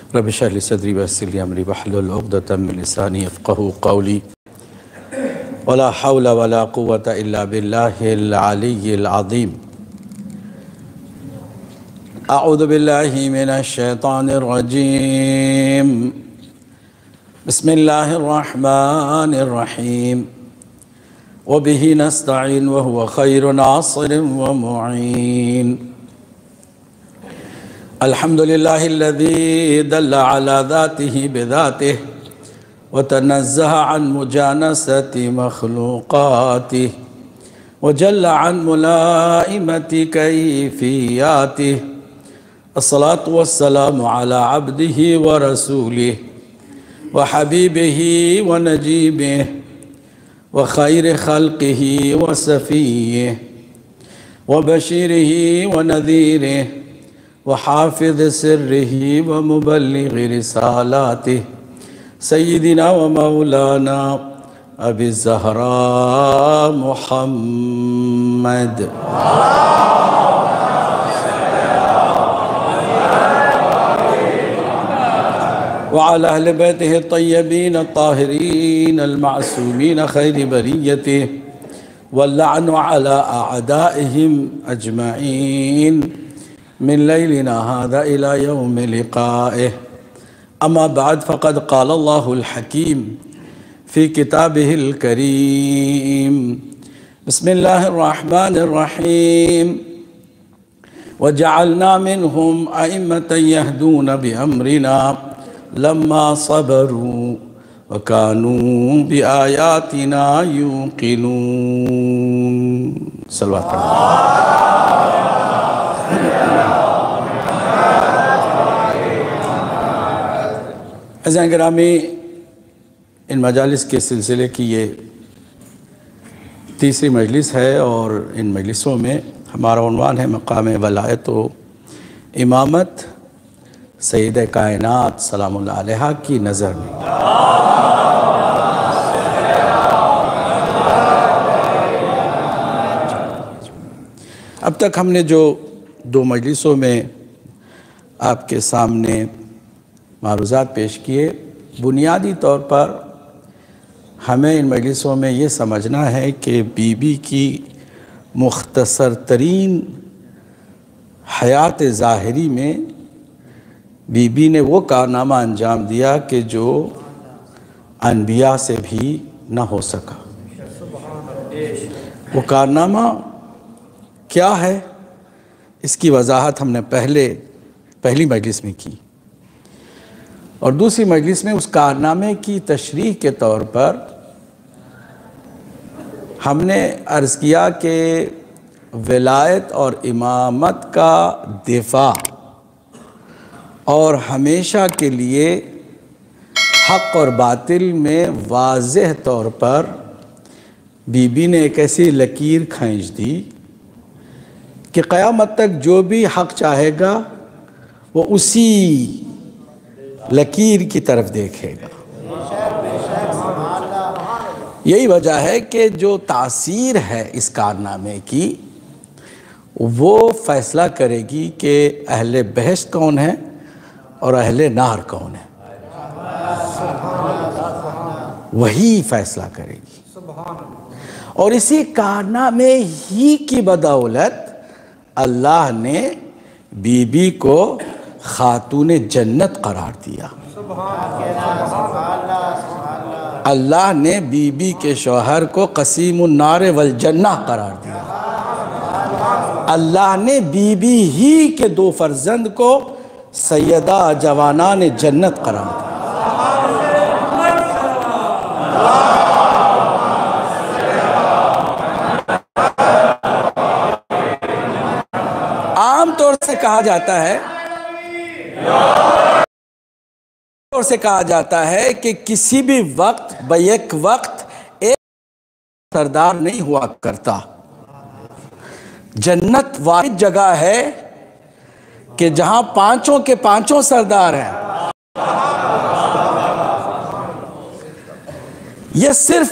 रब इश्रह ली सदरी वयस्सिर ली अमरी वहलुल उक़दतम मिन लिसानी यफ़क़हू क़ौली वला हौला वला कुव्वता इल्ला बिल्लाहिल अलिय्यिल अज़ीम। अऊज़ु बिल्लाहि मिनश शैतानिर रजीम। बिस्मिल्लाहिर रहमानिर रहीम। व बिही नस्तईन व हुवा खैरु नासिरिन व मुईन। अल्हम्दुलिल्लाहिल्लज़ी दल्ला अला ज़ातिही बिज़ातिही व तनज़्ज़हा अन मुजानसति मख़लूक़ातिही व जल्ला अन मुलाइमति कैफ़िय्यातिही। अस्सलातु वस्सलामु अला अब्दिही व रसूलिही व हबीबिही व नजीबिही व खैरि ख़ल्क़िही व सफ़िय्यिही व बशीरिही व नज़ीरिही व हाफ़िज़ सिर्रिही व मुबल्लिग़ि रिसालातिही सय्यिदिना व मौलाना अबी ज़हरा मुहम्मद व अला अहलि बैतिही तय्यबीन ताहिरीन अल-मासूमीन खैरि बरिय्यतिही व लअनु अला अअदाइहिम अजमईन मिन लैलिना हाज़ा इला यौमि लिक़ाइहि। अम्मा बाद फ़क़द क़ाल अल्लाहुल हकीम फ़ी किताबिहिल करीम। बिस्मिल्लाहिर रहमानिर रहीम। व जअलना मिनहुम अइम्मतन यहदूना बिअम्रिना लम्मा सबरू व कानू बिआयातिना यूक़िनून। सल्लल्लाहु अज़ीज़ गिरामी, इन मजालिस के सिलसिले की ये तीसरी मजलिस है और इन मजलिसों में हमारा उन्वान है मकाम वलायत व इमामत सैयद कायनात सलामुल्लाह अलैहा की नज़र में। अब तक हमने जो दो मजलिसों में आपके सामने मारूज़ात पेश किए, बुनियादी तौर पर हमें इन मजलिसों में ये समझना है कि बीबी की मुख्तसर तरीन हयात ज़ाहिरी में बीबी ने वो कारनामा अंजाम दिया कि जो अनबिया से भी न हो सका। वो कारनामा क्या है, इसकी वजाहत हमने पहली मजलिस में की और दूसरी मजलिस में उस कारनामे की तशरीह के तौर पर हमने अर्ज़ किया कि विलायत और इमामत का दिफा और हमेशा के लिए हक़ और बातिल में वाज़ेह तौर पर बीबी ने एक ऐसी लकीर खींच दी कि क़यामत तक जो भी हक़ चाहेगा वो उसी लकीर की तरफ देखेगा। यही वजह है कि जो तासीर है इस कारनामे की वो फ़ैसला करेगी कि अहले बहश्त कौन है और अहले नार कौन है, वही फ़ैसला करेगी। और इसी कारनामे ही की बदौलत अल्लाह ने बीबी को खातून जन्नत करार दिया। अल्लाह ने बीबी के शौहर को क़सीमुन नार वल जन्नह करार दिया। अल्लाह ने बीबी ही के दो फर्जंद को सैयदा जवानान जन्नत करार दिया। आम तौर से कहा जाता है कि किसी भी वक्त बैक वक्त एक सरदार नहीं हुआ करता। जन्नत वाहिद जगह है कि जहां पांचों के पांचों सरदार हैं। यह सिर्फ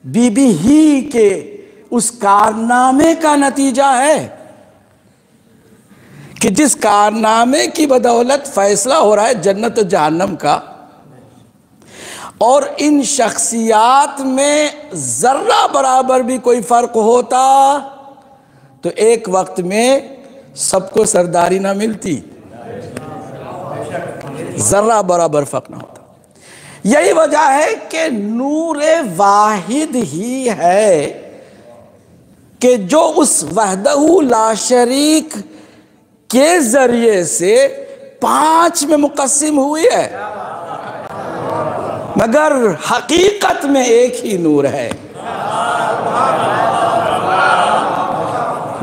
बीबी ही के उस कारनामे का नतीजा है कि जिस कारनामे की बदौलत फैसला हो रहा है जन्नत और जहन्नम का, और इन शख्सियात में जर्रा बराबर भी कोई फर्क होता तो एक वक्त में सबको सरदारी ना मिलती, जर्रा बराबर फर्क ना होता। यही वजह है कि नूरे वाहिद ही है कि जो उस वहदहू ला शरीक के जरिए से 5 में मुकस्सिम हुई है, मगर हकीकत में एक ही नूर है।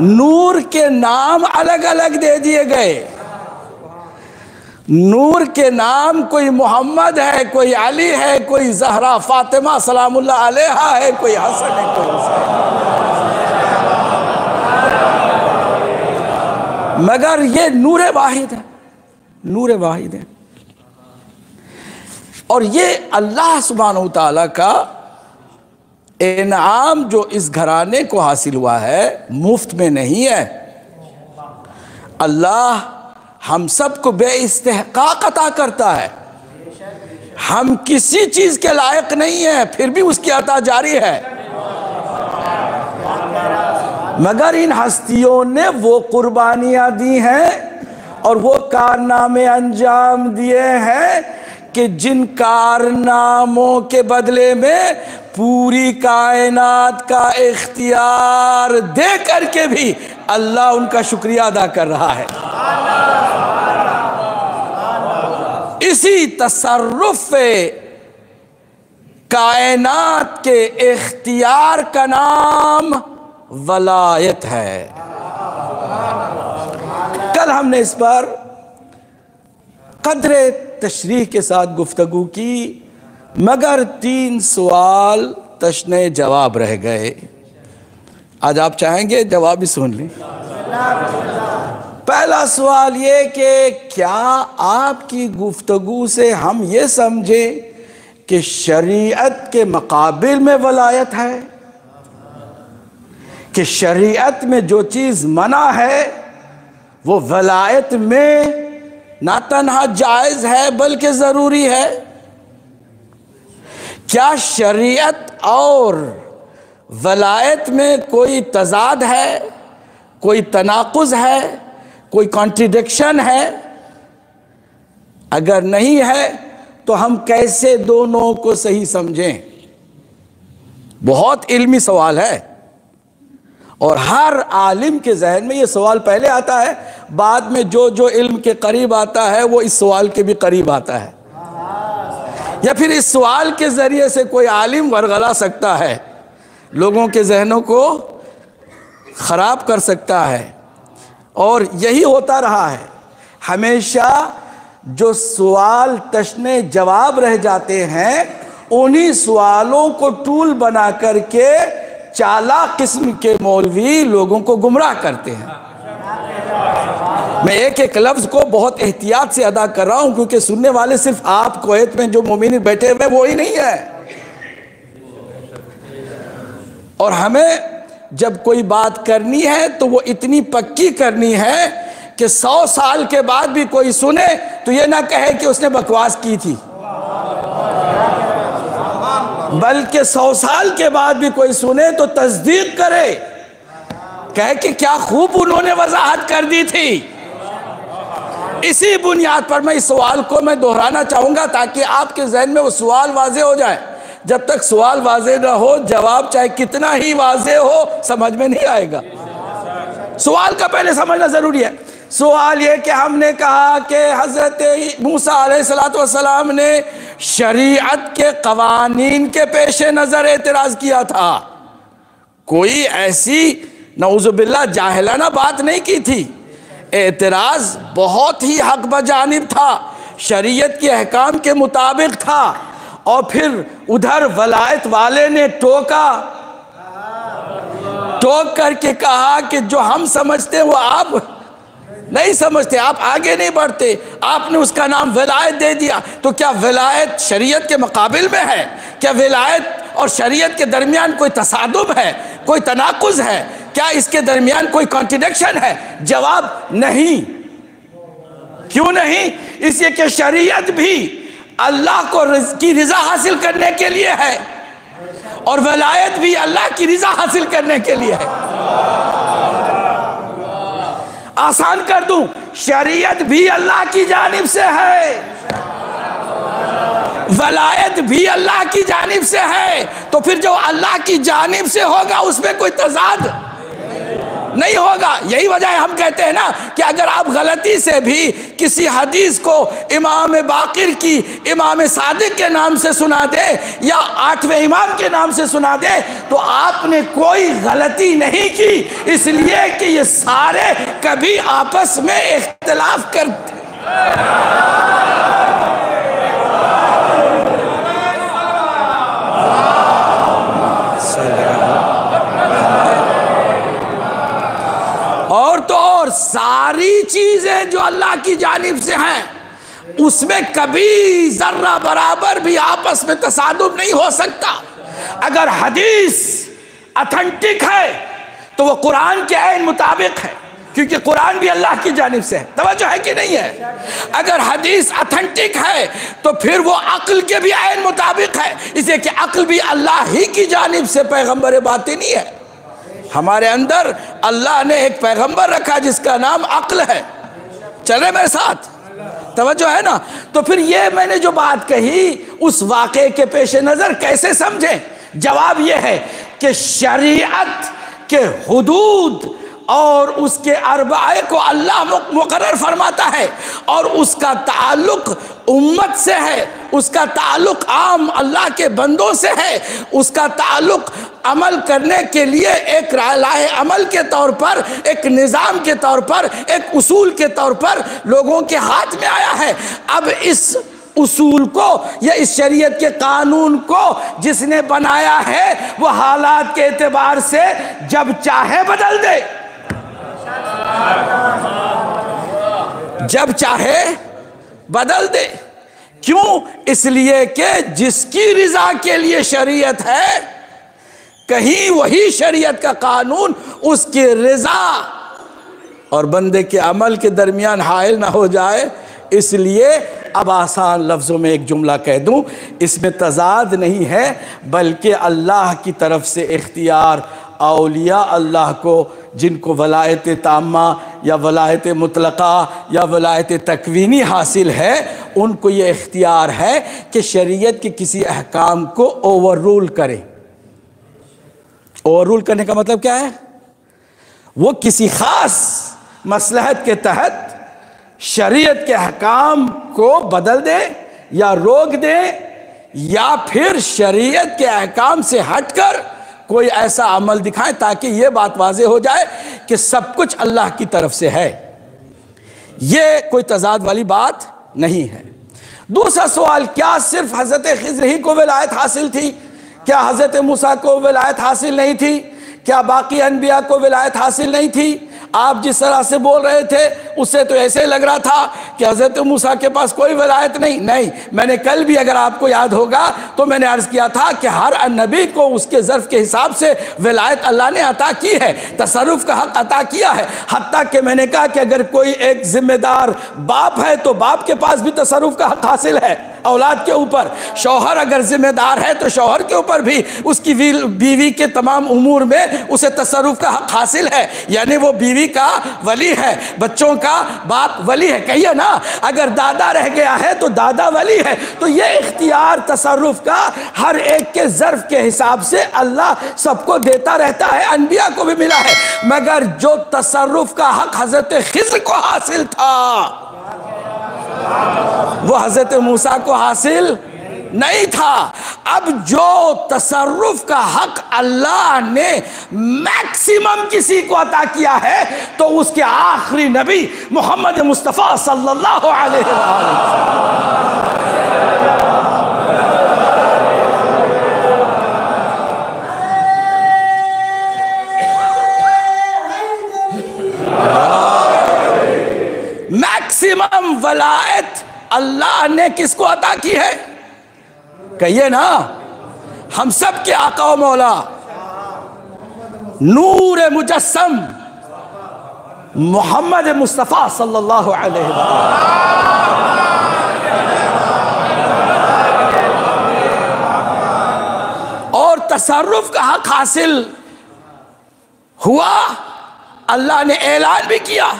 नूर के नाम अलग अलग दे दिए गए। नूर के नाम कोई मोहम्मद है, कोई अली है, कोई जहरा फातिमा सलामुल्लाह अलैहा है, कोई हसन है, कोई हुसैन, मगर ये नूर वाहिद है, नूर वाहिद है। और ये अल्लाह सुब्हानहू तआला का इनाम जो इस घराने को हासिल हुआ है, मुफ्त में नहीं है। अल्लाह हम सबको बेइस्तेहकाक अता करता है। हम किसी चीज के लायक नहीं है, फिर भी उसकी अता जारी है। मगर इन हस्तियों ने वो कुर्बानियां दी हैं और वो कारनामे अंजाम दिए हैं कि जिन कारनामों के बदले में पूरी कायनात का इख्तियार दे करके भी अल्लाह उनका शुक्रिया अदा कर रहा है। इसी तसर्रुफ कायनात के इख्तियार का नाम वलायत है। कल हमने इस पर कदरे तशरीह के साथ गुफ्तगू की, मगर 3 सवाल तशने जवाब रह गए। आज आप चाहेंगे जवाब भी सुन लें। पहला सवाल ये कि क्या आपकी गुफ्तगू से हम ये समझें कि शरीयत के मुकाबिल में वलायत है, कि शरीयत में जो चीज़ मना है वो वलायत में ना तन्हा जायज़ है बल्कि ज़रूरी है? क्या शरीयत और वलायत में कोई तज़ाद है, कोई तनाकुज़ है, कोई कॉन्ट्रडिक्शन है? अगर नहीं है तो हम कैसे दोनों को सही समझें? बहुत इल्मी सवाल है और हर आलिम के जहन में ये सवाल पहले आता है, बाद में जो जो इल्म के करीब आता है वो इस सवाल के भी करीब आता है, या फिर इस सवाल के ज़रिए से कोई आलिम वरगला सकता है, लोगों के जहनों को ख़राब कर सकता है। और यही होता रहा है। हमेशा जो सवाल तशने जवाब रह जाते हैं, उन्हीं सवालों को टूल बना करके चालाक किस्म के मौलवी लोगों को गुमराह करते हैं। मैं एक एक लफ्ज़ को बहुत एहतियात से अदा कर रहा हूं, क्योंकि सुनने वाले सिर्फ आप कुवैत में जो मोमिन बैठे हुए वो ही नहीं है। और हमें जब कोई बात करनी है तो वो इतनी पक्की करनी है कि 100 साल के बाद भी कोई सुने तो ये ना कहे कि उसने बकवास की थी, बल्कि 100 साल के बाद भी कोई सुने तो तस्दीक करे, कहे कि क्या खूब उन्होंने वजाहत कर दी थी। इसी बुनियाद पर मैं इस सवाल को मैं दोहराना चाहूँगा ताकि आपके जहन में वो सवाल वाज़ेह हो जाए। जब तक सवाल वाज़ेह ना हो, जवाब चाहे कितना ही वाज़ेह हो समझ में नहीं आएगा। सवाल का पहले समझना ज़रूरी है। सवाल ये कि हमने कहा कि हज़रत मूसा अलैहिस्सलाम ने शरीयत के कवानीन के पेश नज़र एतराज़ किया था, कोई ऐसी नऊज़ुबिल्लाह जाहिलाना बात नहीं की थी। एतराज़ बहुत ही हक बजानिब था, शरीयत के अहकाम के मुताबिक था। और फिर उधर वलायत वाले ने टोक करके कहा कि जो हम समझते हैं वो आप नहीं समझते, आप आगे नहीं बढ़ते, आपने उसका नाम विलायत दे दिया। तो क्या विलायत शरीयत के मुकाबिल में है? क्या विलायत और शरीयत के दरमियान कोई तसादुम है, कोई तनाकुज़ है? क्या इसके दरमियान कोई कॉन्ट्रडिक्शन है? जवाब नहीं। क्यों नहीं? इसलिए कि शरीयत भी अल्लाह की रिजा हासिल करने के लिए है और वलायत भी अल्लाह की रिजा हासिल करने के लिए है। आसान कर दूं, शरीयत भी अल्लाह की जानिब से है, वलायत भी अल्लाह की जानिब से है। तो फिर जो अल्लाह की जानिब से होगा उसमें कोई तजाद नहीं होगा। यही वजह है हम कहते हैं ना कि अगर आप गलती से भी किसी हदीस को इमाम बाकिर की इमाम सादिक के नाम से सुना दे या 8वें इमाम के नाम से सुना दे तो आपने कोई गलती नहीं की, इसलिए कि ये सारे कभी आपस में इख्तिलाफ करते। और तो और सारी चीजें जो अल्लाह की जानिब से हैं उसमें कभी जर्रा बराबर भी आपस में तसादुम नहीं हो सकता। अगर हदीस ऑथेंटिक है तो वो कुरान के ऐन मुताबिक है, क्योंकि कुरान भी अल्लाह की जानिब से है। तवज्जो है कि नहीं है? अगर हदीस ऑथेंटिक है तो फिर वो अक्ल के भी ऐन मुताबिक है, इसलिए कि अक्ल भी अल्लाह ही की जानिब से पैगंबर बातिनी है। हमारे अंदर अल्लाह ने एक पैगंबर रखा जिसका नाम अक्ल है। चले मेरे साथ, तवज्जो है ना? तो फिर ये मैंने जो बात कही उस वाक़े के पेश नज़र कैसे समझें? जवाब ये है कि शरीयत के हुदूद और उसके अरबाए को अल्लाह मुकर्रर फरमाता है और उसका ताल्लुक उम्मत से है, उसका ताल्लुक आम अल्लाह के बंदों से है, उसका ताल्लुक अमल करने के लिए एक राह अमल के तौर पर, एक निज़ाम के तौर पर, एक उसूल के तौर पर लोगों के हाथ में आया है। अब इस उसूल को या इस शरीयत के कानून को जिसने बनाया है वो हालात के एतबार से जब चाहे बदल दे, जब चाहे बदल दे। क्यों? इसलिए कि जिसकी रिजा के लिए शरीयत है कहीं वही शरीयत का कानून उसकी रिजा और बंदे के अमल के दरमियान हाइल ना हो जाए। इसलिए अब आसान लफ्ज़ों में एक जुमला कह दूं, इसमें तजाद नहीं है बल्कि अल्लाह की तरफ से इख्तियार औलिया अल्लाह को जिनको वलायत ताम्मा या वलायत मुतलका या वलायत तकवीनी हासिल है उनको ये इख्तियार है कि शरीयत के किसी अहकाम को ओवर रूल करें। ओवर रूल करने का मतलब क्या है? वो किसी ख़ास मसलहत के तहत शरीयत के अहकाम को बदल दे या रोक दे या फिर शरीयत के अहकाम से हटकर कोई ऐसा अमल दिखाएं ताकि ये बात वाज़ेह हो जाए कि सब कुछ अल्लाह की तरफ से है। ये कोई तजाद वाली बात नहीं है। दूसरा सवाल, क्या सिर्फ हज़रत खिज़र ही को विलायत हासिल थी? क्या हज़रत मूसा को विलायत हासिल नहीं थी? क्या बाकी अनबिया को विलायत हासिल नहीं थी? आप जिस तरह से बोल रहे थे उससे तो ऐसे लग रहा था कि हज़रत मूसा के पास कोई विलायत नहीं। मैंने कल भी, अगर आपको याद होगा, तो मैंने अर्ज़ किया था कि हर नबी को उसके ज़र्फ़ के हिसाब से विलायत अल्लाह ने अता की है, तसर्रुफ़ का हक़ अता किया है। हत्ता कि मैंने कहा कि अगर कोई एक ज़िम्मेदार बाप है तो बाप के पास भी तसर्रुफ़ का हक़ हासिल है औलाद के ऊपर। शौहर अगर जिम्मेदार है तो शौहर के ऊपर भी उसकी बीवी के तमाम उमूर में उसे तसर्रुफ़ का हक़ हासिल है, यानी वो बीवी का वली है, बच्चों का बाप वली है। कहिए ना, अगर दादा रह गया है तो दादा वली है। तो ये इख्तियार तसर्रुफ़ का हर एक के ज़र्फ़ के हिसाब से अल्लाह सबको देता रहता है, अनबिया को भी मिला है। मगर जो तसर्रुफ़ का हक़ हज़रत खिज़र को हासिल था वो हज़रत मूसा को हासिल नहीं था। अब जो तसर्रुफ़ का हक़ अल्लाह ने मैक्सिमम किसी को अता किया है तो उसके आखिरी नबी मोहम्मद मुस्तफ़ा सल्लल्लाहु अलैहि वसल्लम। मैक्सिमम वलायत अल्लाह ने किसको अता की है? कहिए ना, हम सब के आका व मौला नूर मुजस्सम मोहम्मद मुस्तफ़ा सल्लल्लाहु अलैहि वसल्लम। और तसर्रुफ का हक हासिल हुआ, अल्लाह ने ऐलान भी किया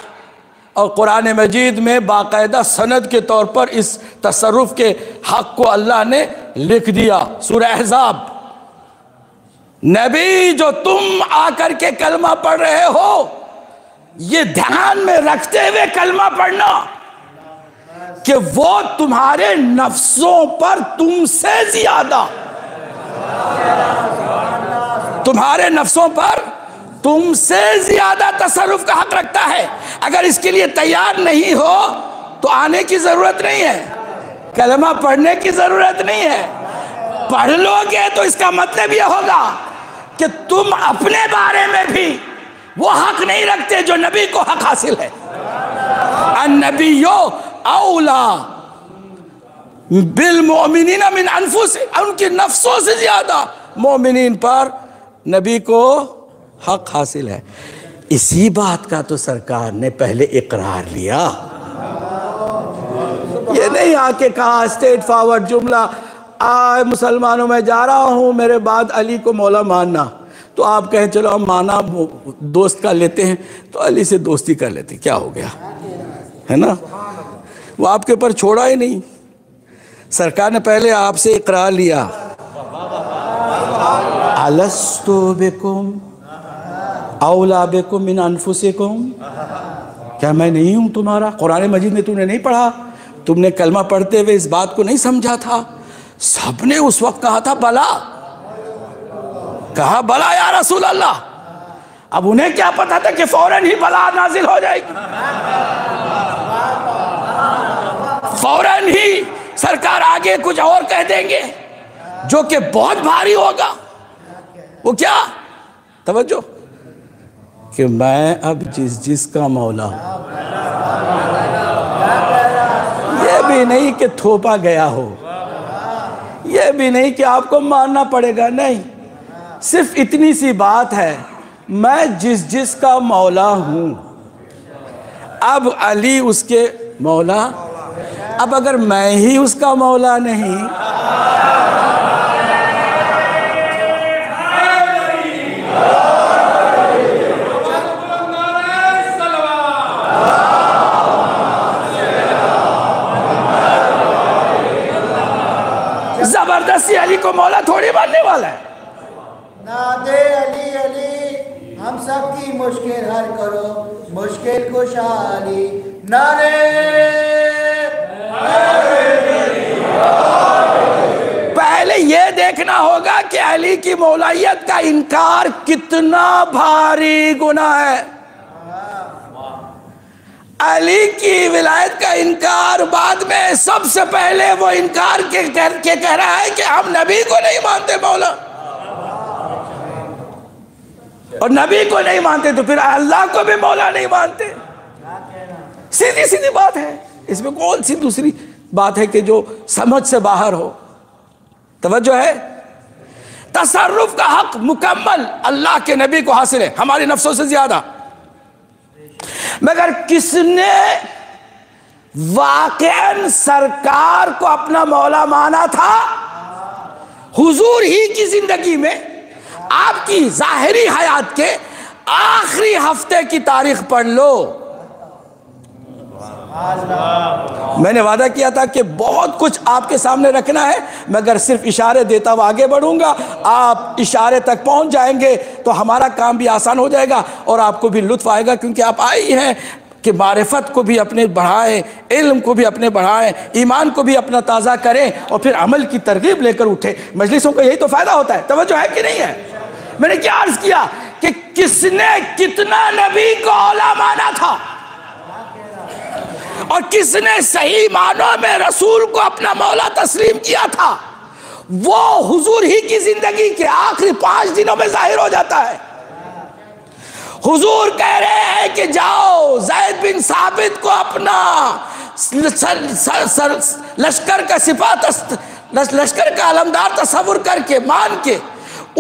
और कुरान मजीद में बाकायदा सनद के तौर पर इस तसर्रुफ के हक को अल्लाह ने लिख दिया। सूरह अहज़ाब, नबी जो तुम आकर के कलमा पढ़ रहे हो, ये ध्यान में रखते हुए कलमा पढ़ना कि वो तुम्हारे नफ्सों पर तुमसे ज्यादा, तुम्हारे नफ्सों पर तुमसे ज्यादा तसर्रुफ का हक रखता है। अगर इसके लिए तैयार नहीं हो तो आने की जरूरत नहीं है, कलमा पढ़ने की जरूरत नहीं है। पढ़ लोगे तो इसका मतलब यह होगा कि तुम अपने बारे में भी वो हक नहीं रखते जो नबी को हक हासिल है। अन्नबियो औला बिल मोमिनीना मिन अनफुसिहिम, उनकी नफ्सों से ज्यादा मोमिनीन पर नबी को हक हासिल है। इसी बात का तो सरकार ने पहले इकरार लिया। ये नहीं आके कहा स्ट्रेट फॉरवर्ड जुमला, मुसलमानों में जा रहा हूं, मेरे बाद अली को मौला मानना। तो आप कहें चलो हम माना दोस्त का लेते हैं, तो अली से दोस्ती कर लेते, क्या हो गया, है ना। वो आपके ऊपर छोड़ा ही नहीं, सरकार ने पहले आपसे इकरार लिया। अलस्तु बिकुम औला बिकुम मिन अनफुसिकुम, क्या मैं नहीं हूं तुम्हारा। कुरान मजीद में तुमने नहीं पढ़ा, तुमने कलमा पढ़ते हुए इस बात को नहीं समझा था। सबने उस वक्त कहा था बला, कहा बला या रसूल अल्लाह। अब उन्हें क्या पता था कि फौरन ही बला नाजिल हो जाएगी, फौरन ही सरकार आगे कुछ और कह देंगे जो कि बहुत भारी होगा। वो क्या, तवज्जो, कि मैं अब जिसका मौला हूं, ये भी नहीं कि थोपा गया हो, ये भी नहीं कि आपको मानना पड़ेगा, नहीं, सिर्फ इतनी सी बात है, मैं जिसका मौला हूं। अब अली उसके मौला, अब अगर मैं ही उसका मौला नहीं, जबरदस्ती अली को मौला थोड़ी मानने वाला है। नादे अली अली, हम सब की मुश्किल हल करो, मुश्किल कुशा अली। नारे पहले यह देखना होगा कि अली की मौलायत का इनकार कितना भारी गुनाह है। अली की विलायत का इनकार बाद में, सबसे पहले वो इनकार के कह रहा है कि हम नबी को नहीं मानते मौला, और नबी को नहीं मानते तो फिर अल्लाह को भी मौला नहीं मानते। सीधी सीधी बात है, इसमें कौन सी दूसरी बात है कि जो समझ से बाहर हो। तवज्जो है, तसर्रुफ का हक मुकम्मल अल्लाह के नबी को हासिल है, हमारी नफ्सों से ज्यादा। मगर किसने वाकईन सरकार को अपना मौला माना था? हुजूर ही की जिंदगी में, आपकी जाहिरी हयात के आखिरी हफ्ते की तारीख पढ़ लो। मैंने वादा किया था कि बहुत कुछ आपके सामने रखना है, मगर सिर्फ इशारे देता हुआ आगे बढ़ूंगा। आप इशारे तक पहुंच जाएंगे तो हमारा काम भी आसान हो जाएगा और आपको भी लुत्फ आएगा, क्योंकि आप आई हैं कि मारिफत को भी अपने बढ़ाएं, इल्म को भी अपने बढ़ाएं, ईमान को भी अपना ताज़ा करें और फिर अमल की तरगीब लेकर उठे। मजलिसों का यही तो फायदा होता है। तवज्जो है कि नहीं है? मैंने क्या अर्ज किया कि किसने कितना नबी को औला माना था और किसने सही मानों में रसूल को अपना मौला तस्लीम किया था, वो हुजूर ही की जिंदगी के आखिरी 5 दिनों में जाहिर हो जाता है। हुजूर कह रहे हैं कि जाओ ज़ैद बिन साबित को अपना लश्कर का लश्कर का अलमदार तस्वुर करके मान के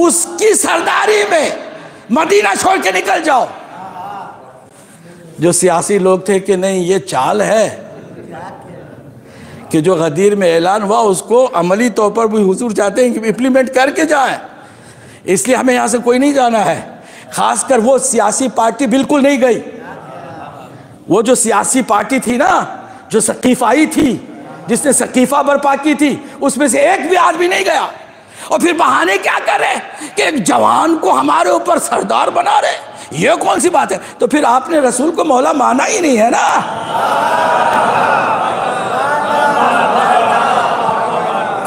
उसकी सरदारी में मदीना छोड़ के निकल जाओ। जो सियासी लोग थे कि नहीं ये चाल है कि जो गदीर में ऐलान हुआ उसको अमली तौर पर भी हुजूर चाहते हैं कि इम्प्लीमेंट करके जाएं, इसलिए हमें यहाँ से कोई नहीं जाना है। खासकर वो सियासी पार्टी बिल्कुल नहीं गई। वो जो सियासी पार्टी थी ना, जो सकीफाई थी, जिसने सकीफा बर्पा की थी, उसमें से एक भी आदमी नहीं गया। और फिर बहाने क्या कर रहे कि एक जवान को हमारे ऊपर सरदार बना रहे, ये कौन सी बात है? तो फिर आपने रसूल को मौला माना ही नहीं है ना।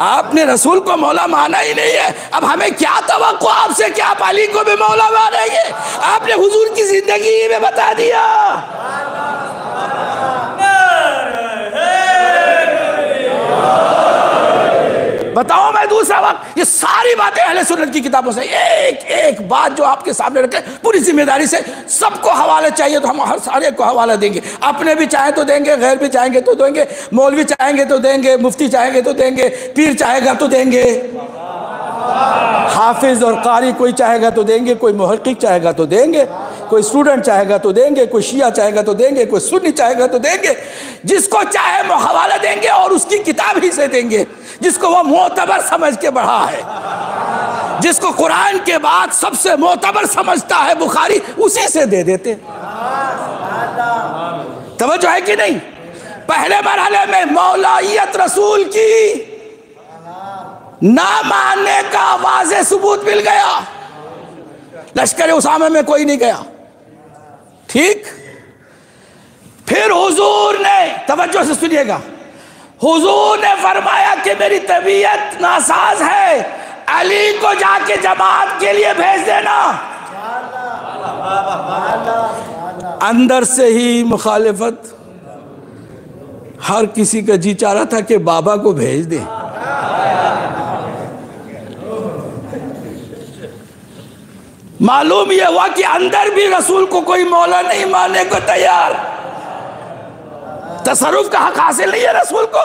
आपने रसूल को मौला माना ही नहीं है। अब हमें क्या तवक्को आपसे कि आप अली को भी मौला मानेंगे? आपने हुजूर की जिंदगी में बता दिया। बताओ मैं दूसरा वक्त, ये सारी बातें अहले सुन्नत की किताबों से एक एक बात जो आपके सामने रखे, पूरी जिम्मेदारी से सबको हवाले चाहिए तो हम हर सारे को हवाला देंगे। अपने भी चाहे तो देंगे, गैर भी चाहेंगे तो देंगे, मौलवी चाहेंगे तो देंगे, मुफ्ती चाहेंगे तो देंगे, पीर चाहेगा तो देंगे, हाफिज और कारी कोई चाहेगा तो देंगे, कोई मुहक्किक चाहेगा तो देंगे, कोई स्टूडेंट चाहेगा तो देंगे, कोई शिया चाहेगा तो देंगे, कोई सुन्नी चाहेगा तो देंगे। जिसको चाहे वो हवाला देंगे और उसकी किताब ही से देंगे, जिसको वो मोतबर समझ के बढ़ा है, जिसको कुरान के बाद सबसे मोतबर समझता है बुखारी, उसी से दे देते। तवज्जो है कि नहीं? पहले मरहले में मौलाइयत रसूल की ना मानने का वाज़े सबूत मिल गया। लश्कर उसामा में कोई नहीं गया, ठीक। फिर हुजूर ने, तवज्जो से सुनिएगा, हुजूर ने फरमाया कि मेरी तबीयत नासाज है, अली को जाके जमात के लिए भेज देना। अंदर से ही मुखालिफत, हर किसी का जी चाह रहा था कि बाबा को भेज दे। मालूम यह हुआ कि अंदर भी रसूल को कोई मौला नहीं मानने को तैयार। तसर्रुफ का हक हासिल नहीं है रसूल को।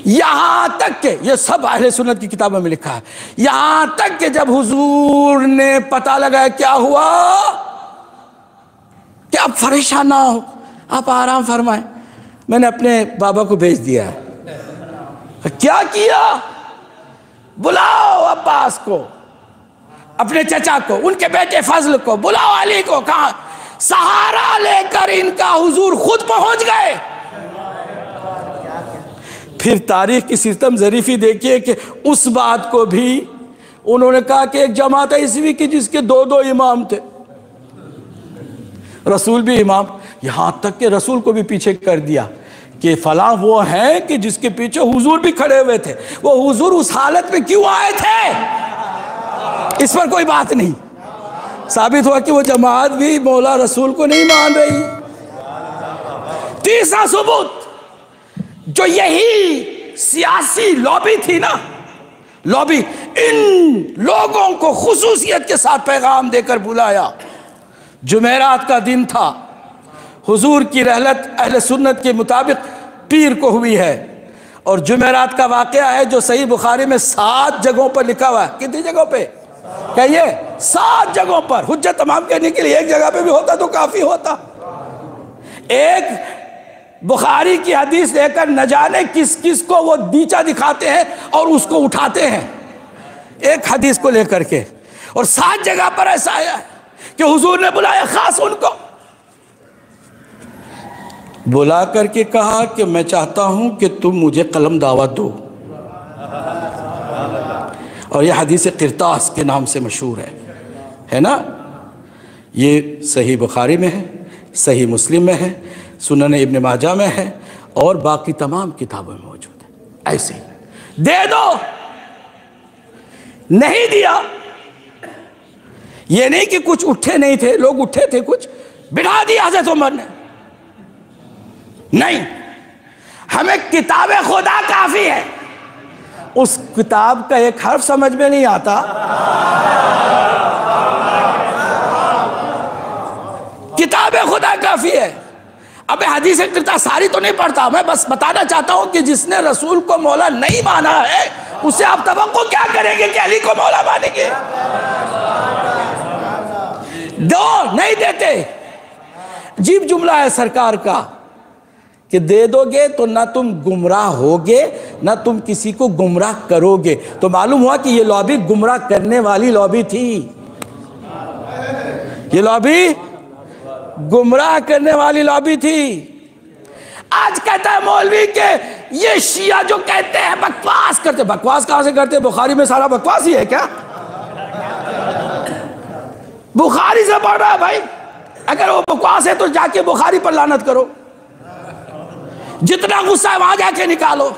यहां तक के, ये सब अहले सुन्नत की किताबों में लिखा है, यहां तक के जब हुजूर ने पता लगाया क्या हुआ कि आप परेशान ना हो, आप आराम फरमाएं, मैंने अपने बाबा को भेज दिया है। क्या किया? बुलाओ अब्बास को, अपने चचा को, उनके बेटे फजल को, बुलाओ अली को। कहा? सहारा लेकर इनका हुजूर खुद पहुंच गए। फिर तारीख की सितम ज़रीफी देखिए कि उस बात को भी उन्होंने कहा कि एक जमात ऐसी की जिसके दो दो इमाम थे, रसूल भी इमाम, यहां तक कि रसूल को भी पीछे कर दिया कि फला वो हैं कि जिसके पीछे हुजूर भी खड़े हुए थे। वो हुजूर उस हालत में क्यों आए थे, इस पर कोई बात नहीं। साबित हुआ कि वो जमात भी मौला रसूल को नहीं मान रही। तीसरा सबूत, जो यही सियासी लॉबी थी ना, लॉबी, इन लोगों को खुसूसियत के साथ पैगाम देकर बुलाया। जुमेरात का दिन था, हुजूर की रहलत अहले सुन्नत के मुताबिक पीर को हुई है, और जुमेरात का वाक़या है जो सही बुखारी में 7 जगहों पर लिखा हुआ है। कितनी जगहों पे कहिए? 7 जगहों पर। हुज्जत तमाम करने के लिए एक जगह पे भी होता तो काफी होता। एक बुखारी की हदीस लेकर न जाने किस किस को वो नीचा दिखाते हैं और उसको उठाते हैं, एक हदीस को लेकर के। और 7 जगह पर ऐसा है कि हुजूर ने बुलाया, खास उनको बुला करके कहा कि मैं चाहता हूं कि तुम मुझे कलम दावत दो। और यह हदीस किरतास के नाम से मशहूर है ना? ये सही बुखारी में है, सही मुस्लिम में है, सुनन इब्न माजा में है, और बाकी तमाम किताबों में मौजूद है। ऐसे ही दे दो, नहीं दिया। ये नहीं कि कुछ उठे नहीं थे, लोग उठे थे, कुछ बिठा दिया हज़रत उमर ने। नहीं, हमें किताब खुदा काफी है। उस किताब का एक हर्फ समझ में नहीं आता, किताब खुदा काफी है। अब हदीस किताब सारी तो नहीं पढ़ता, मैं बस बताना चाहता हूं कि जिसने रसूल को मौला नहीं माना है उससे आप तवक्को क्या करेंगे कि अली को मौला मानेंगे? दो, नहीं देते। अजीब जुमला है सरकार का कि दे दोगे तो ना तुम गुमराह होगे ना तुम किसी को गुमराह करोगे। तो मालूम हुआ कि ये लॉबी गुमराह करने वाली लॉबी थी, ये लॉबी गुमराह करने वाली लॉबी थी। आज कहता है मौलवी के ये शिया जो कहते हैं बकवास करते। बकवास कहां से करते? बुखारी में सारा बकवास ही है क्या? बुखारी से पढ़ रहा है भाई। अगर वो बकवास है तो जाके बुखारी पर लानत करो, जितना गुस्सा है वहां जाके निकालो।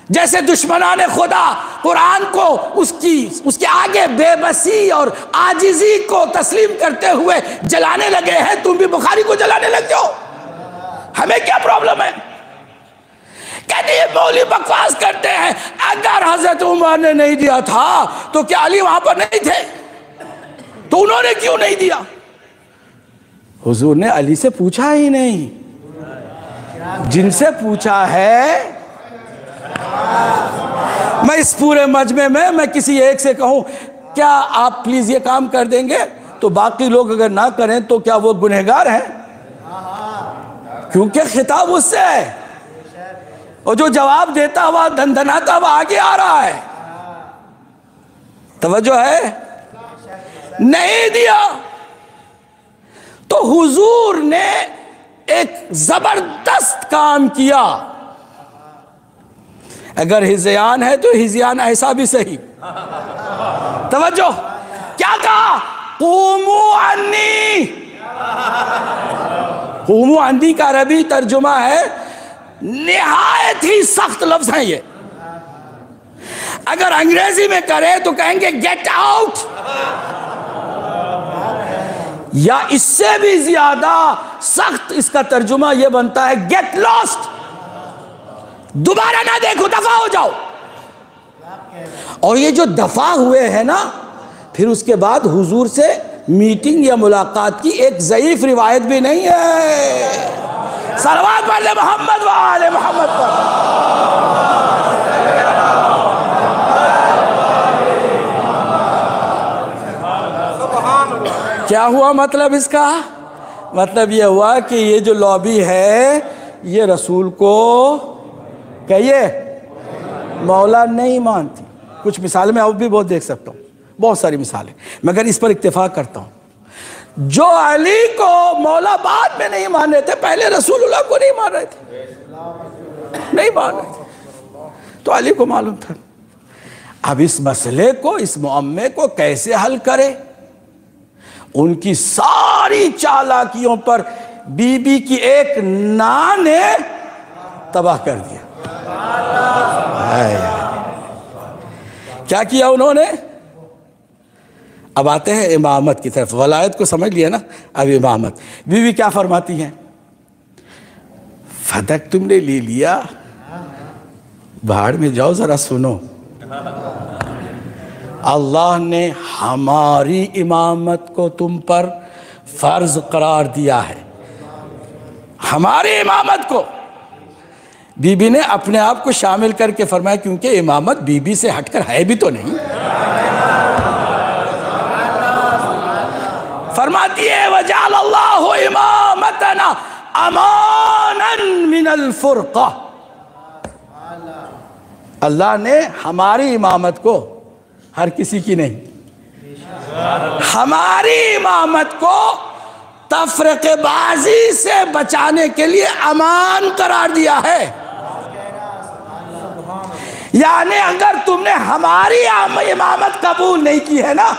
जैसे दुश्मनाने खुदा कुरान को उसके आगे बेबसी और आजिजी को तस्लीम करते हुए जलाने लगे हैं, तुम भी बुखारी को जलाने लग जाओ। हमें क्या प्रॉब्लम है? कहते ये मौलवी बकवास करते हैं। अगर हजरत उमर ने नहीं दिया था तो क्या अली वहां पर नहीं थे? तो उन्होंने क्यों नहीं दिया? हुजूर ने अली से पूछा ही नहीं। जिनसे पूछा है, मैं इस पूरे मजमे में मैं किसी एक से कहूं क्या आप प्लीज ये काम कर देंगे, तो बाकी लोग अगर ना करें तो क्या वो गुनहगार हैं? क्योंकि खिताब उससे है और जो जवाब देता हुआ धनधनाता हुआ आगे आ रहा है। तवज्जो है? नहीं दिया तो हुजूर ने एक जबरदस्त काम किया। अगर हिज़यान है तो हिज़यान ऐसा भी सही। तवज्जो, क्या कहा? क़ूमू अन्नी। क़ूमू अन्नी का अरबी तर्जुमा है, निहायत ही सख्त लफ्ज है ये। अगर अंग्रेजी में करे तो कहेंगे गेट आउट, या इससे भी ज्यादा सख्त इसका तर्जुमा यह बनता है गेट लॉस्ट। दोबारा ना देखो, दफा हो जाओ। और ये जो दफा हुए हैं ना, फिर उसके बाद हुजूर से मीटिंग या मुलाकात की एक ज़ईफ रिवायत भी नहीं है। सलवात पढ़ ले मोहम्मद व आले मोहम्मद पर। क्या हुआ मतलब इसका? मतलब यह हुआ कि ये जो लॉबी है ये रसूल को कहिए मौला नहीं मानती। कुछ मिसाल में और भी बहुत देख सकता हूँ, बहुत सारी मिसालें, मगर इस पर इत्तेफाक करता हूँ। जो अली को मौला बाद में नहीं मान रहे थे, पहले रसूलुल्लाह को नहीं मान रहे थे, नहीं मान रहे थे, तो अली को मालूम था। अब इस मसले को, इस मुअम्मे को कैसे हल करे? उनकी सारी चालाकियों पर बीबी की एक ना ने तबाह कर दिया। क्या किया उन्होंने? अब आते हैं इमामत की तरफ। वलायत को समझ लिया ना, अब इमामत। बीवी क्या फरमाती हैं? फतक तुमने ले लिया, भाड़ में जाओ, जरा सुनो। अल्लाह ने हमारी इमामत को तुम पर फर्ज करार दिया है, हमारी इमामत को। बीबी ने अपने आप को शामिल करके फरमाया, क्योंकि इमामत बीबी से हटकर है भी तो नहीं। फरमाती है वजाल अल्लाहु इमामतना अमानन मिनल फुरका। अल्लाह ने हमारी इमामत को, हर किसी की नहीं, हमारी इमामत को तफरीक़ेबाज़ी से बचाने के लिए अमान करार दिया है। यानी अगर तुमने हमारी इमामत कबूल नहीं की है ना,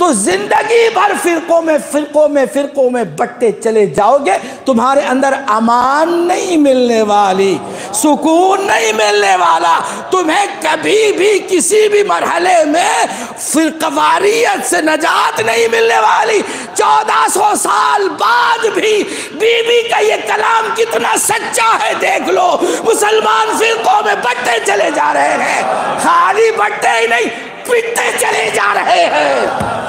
तो जिंदगी भर फिरकों में बंटते चले जाओगे। तुम्हारे अंदर अमान नहीं मिलने वाली, सुकून नहीं मिलने वाला। तुम्हें कभी भी किसी भी मरहले में फिरकवारियत से नजात नहीं मिलने वाली। 1400 साल बाद भी बीबी का ये कलाम कितना सच्चा है देख लो। मुसलमान फिरकों में बंटते चले जा रहे हैं, खाली बंटते ही नहीं, पिटते चले जा रहे हैं।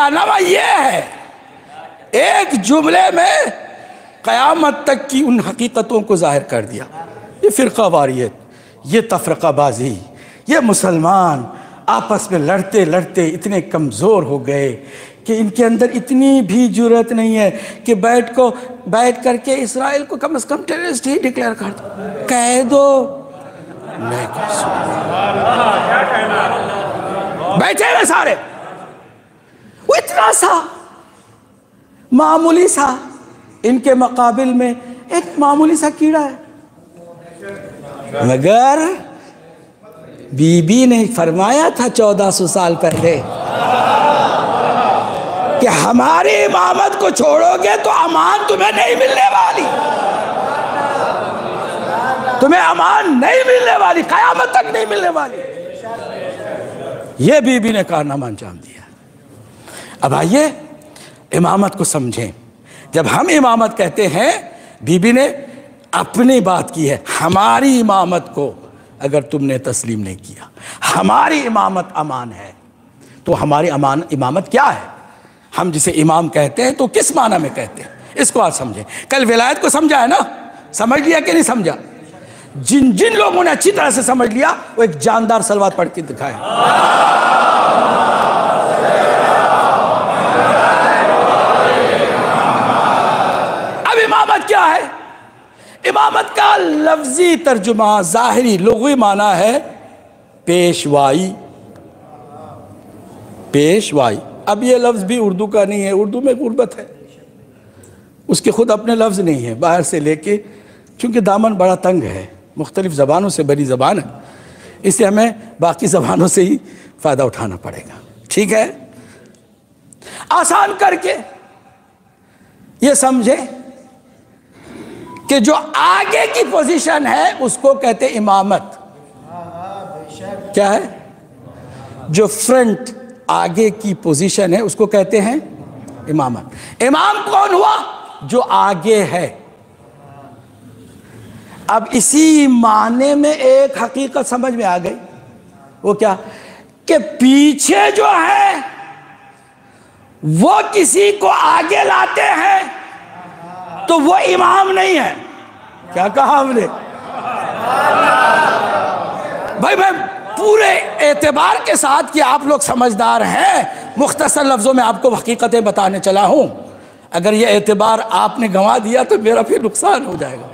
कारनामा ये है, एक जुमले में क़यामत तक की उन हकीकतों को जाहिर कर दिया। ये फ़िरक़ावारियत, ये तफ़रक़ाबाज़ी, ये मुसलमान आपस में लड़ते लड़ते इतने कमज़ोर हो गए कि इनके अंदर इतनी भी जुर्रत नहीं है कि बैठ करके इसराइल को कम से कम टेररिस्ट ही डिक्लेयर कर दो, कह दो। नहीं, बैठे हुए सारे, वो इतना सा मामूली सा, इनके मुकाबिल में एक मामूली सा कीड़ा है। मगर बीबी ने फरमाया था 1400 साल पहले कि हमारी इमामत को छोड़ोगे तो अमान तुम्हें नहीं मिलने वाली, तुम्हें अमान नहीं मिलने वाली, क़यामत तक नहीं मिलने वाली। ये बीबी ने कारनामा अंजाम दिया। अब आइए इमामत को समझें। जब हम इमामत कहते हैं, बीबी ने अपनी बात की है, हमारी इमामत को अगर तुमने तस्लीम नहीं किया, हमारी इमामत अमान है, तो हमारी इमामत क्या है? हम जिसे इमाम कहते हैं तो किस माना में कहते हैं, इसको आज समझें। कल विलायत को समझा है ना, समझ लिया कि नहीं समझा? जिन जिन लोगों ने अच्छी तरह से समझ लिया वो एक जानदार सलवात पढ़ के दिखाए। अब इमामत क्या है? इमामत का लफ्जी तर्जुमा, ज़ाहिरी लुग़वी माना है पेशवाई। पेशवाई, अब ये लफ्ज़ भी उर्दू का नहीं है, उर्दू में गुर्बत है, उसके खुद अपने लफ्ज़ नहीं है, बाहर से लेके, क्योंकि दामन बड़ा तंग है, मुख्तलिफ ज़बानों से बड़ी ज़बान है, इससे हमें बाकी ज़बानों से ही फ़ायदा उठाना पड़ेगा। ठीक है, आसान करके ये समझे कि जो आगे की पोजीशन है उसको कहते इमामत। क्या है? जो फ्रंट आगे की पोजीशन है उसको कहते हैं इमामत। इमाम कौन हुआ? जो आगे है। अब इसी माने में एक हकीकत समझ में आ गई, वो क्या? कि पीछे जो है वो किसी को आगे लाते हैं तो वो इमाम नहीं है। क्या कहा हमने भाई? मैं पूरे एतबार के साथ कि आप लोग समझदार हैं, मुख्तसर लफ्ज़ों में आपको हकीकतें बताने चला हूं। अगर ये एतबार आपने गंवा दिया तो मेरा फिर नुकसान हो जाएगा।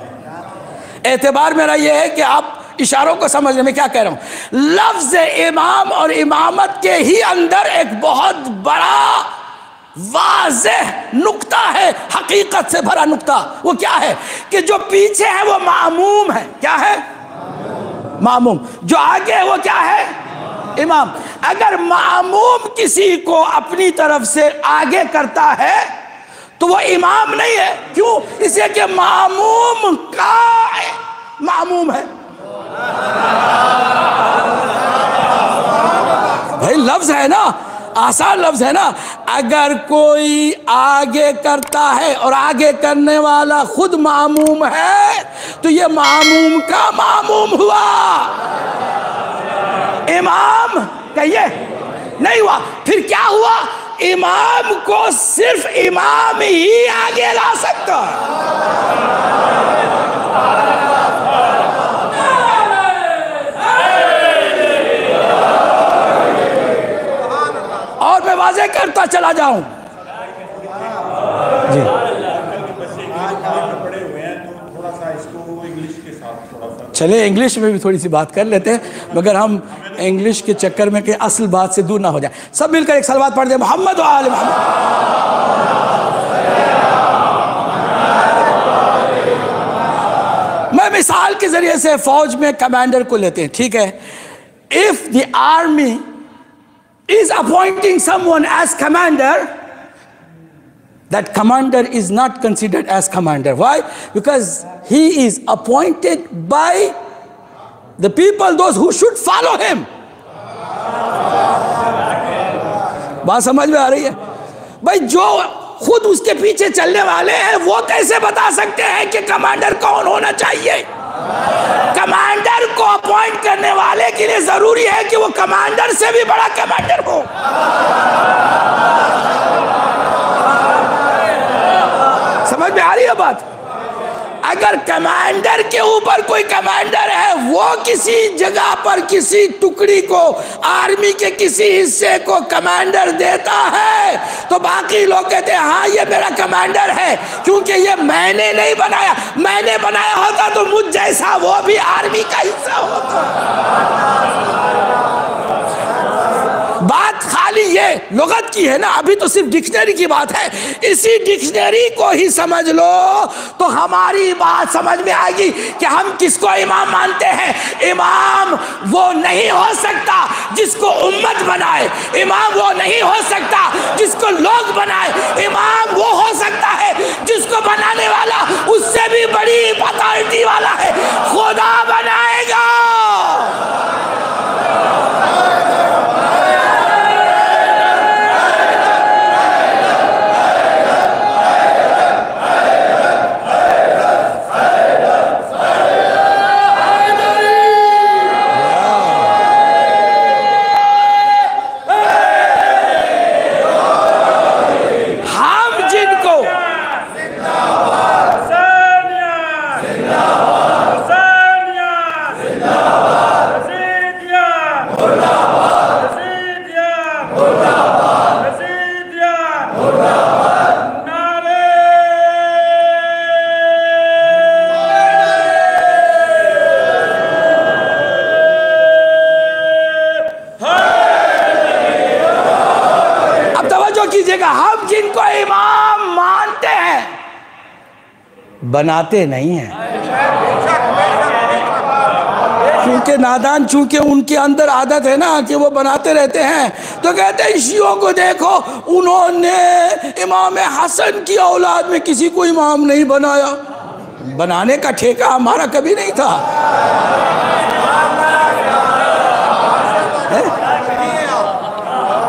एतबार मेरा ये है कि आप इशारों को समझने में क्या कह रहा हूं। लफ्ज़ इमाम और इमामत के ही अंदर एक बहुत बड़ा वाज़ेह नुक्ता है, हकीकत से भरा नुक्ता। वो क्या है? कि जो पीछे है वो मामूम है। क्या है? मामूम। जो आगे है वो क्या है? इमाम। अगर मामूम किसी को अपनी तरफ से आगे करता है तो वो इमाम नहीं है। क्यों? इसलिए कि मामूम का मामूम है। भाई लफ्ज है ना, आसान लफ्ज है ना। अगर कोई आगे करता है और आगे करने वाला खुद मामूम है तो ये मामूम का मामूम हुआ, इमाम कहिए नहीं हुआ। फिर क्या हुआ? इमाम को सिर्फ इमाम ही आगे ला सकता है। और मैं वाज़ेह करता चला जाऊं जी। चले इंग्लिश में भी थोड़ी सी बात कर लेते हैं, मगर हम इंग्लिश के चक्कर में कि असल बात से दूर ना हो जाए। सब मिलकर एक सलवात पढ़ दे, मोहम्मद व आले मोहम्मद। मैं मिसाल के जरिए से फौज में कमांडर को लेते हैं, ठीक है। If the army is appointing someone as commander, that commander is not considered as commander. Why? Because he is appointed by the people, those who should follow him. बात समझ में आ रही है? भाई जो खुद उसके पीछे चलने वाले हैं वो कैसे बता सकते हैं कि कमांडर कौन होना चाहिए? कमांडर को अपॉइंट करने वाले के लिए जरूरी है कि वो कमांडर से भी बड़ा कमांडर हो। समझ में आ रही है बात? अगर कमांडर के ऊपर कोई कमांडर है, वो किसी जगह पर किसी टुकड़ी को, आर्मी के किसी हिस्से को कमांडर देता है, तो बाकी लोग कहते हैं हाँ ये मेरा कमांडर है, क्योंकि ये मैंने नहीं बनाया। मैंने बनाया होता तो मुझ जैसा वो भी आर्मी का हिस्सा होता। बात खाली ये लुगत की है ना, अभी तो सिर्फ डिक्शनरी की बात है। इसी डिक्शनरी को ही समझ लो तो हमारी बात समझ में आएगी कि हम किसको इमाम मानते हैं। इमाम वो नहीं हो सकता जिसको उम्मत बनाए, इमाम वो नहीं हो सकता जिसको लोग बनाए, इमाम वो हो सकता है जिसको बनाने वाला उससे भी बड़ी अथॉरिटी वाला है, खुदा बनाएगा। हम जिनको इमाम मानते हैं बनाते नहीं हैं, क्योंकि नादान, चूंकि उनके अंदर आदत है ना कि वो बनाते रहते हैं। तो कहते हैं शियों को देखो, उन्होंने इमाम हसन की औलाद में किसी को इमाम नहीं बनाया। बनाने का ठेका हमारा कभी नहीं था।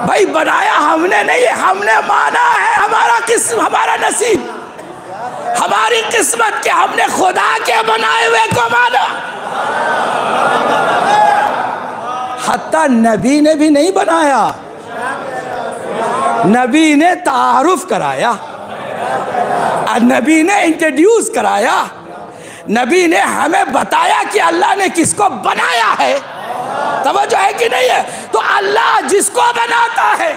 भाई बनाया हमने नहीं है, हमने माना है। हमारा नसीब, हमारी किस्मत के हमने खुदा के बनाए हुए को माना। हत्ता नबी ने भी नहीं बनाया, नबी ने तारुफ कराया, नबी ने इंट्रोड्यूस कराया, नबी ने हमें बताया कि अल्लाह ने किसको बनाया है। तवज्जो है कि नहीं है? तो अल्लाह जिसको बनाता है,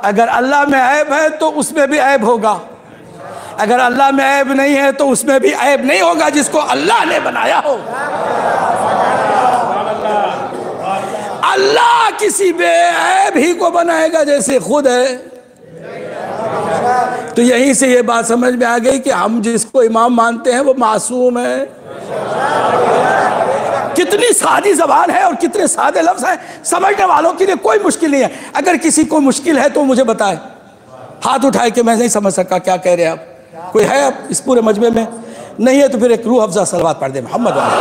अगर अल्लाह में ऐब है तो उसमें भी ऐब होगा, अगर अल्लाह में ऐब नहीं है तो उसमें भी ऐब नहीं होगा जिसको अल्लाह ने बनाया हो। अल्लाह किसी बेऐब ही को बनाएगा जैसे खुद है। तो यहीं से ये बात समझ में आ गई कि हम जिसको इमाम मानते हैं वो मासूम है। कितनी सादी जबान है और कितने सादे लफ्ज हैं, समझने वालों के लिए कोई मुश्किल नहीं है। अगर किसी को मुश्किल है तो मुझे बताए, हाथ उठाए कि मैं नहीं समझ सका क्या कह रहे हैं आप। कोई है आप इस पूरे मजमे में? नहीं है तो फिर एक रूह अफ़ज़ा सलवात पढ़ दे मोहम्मद वाले।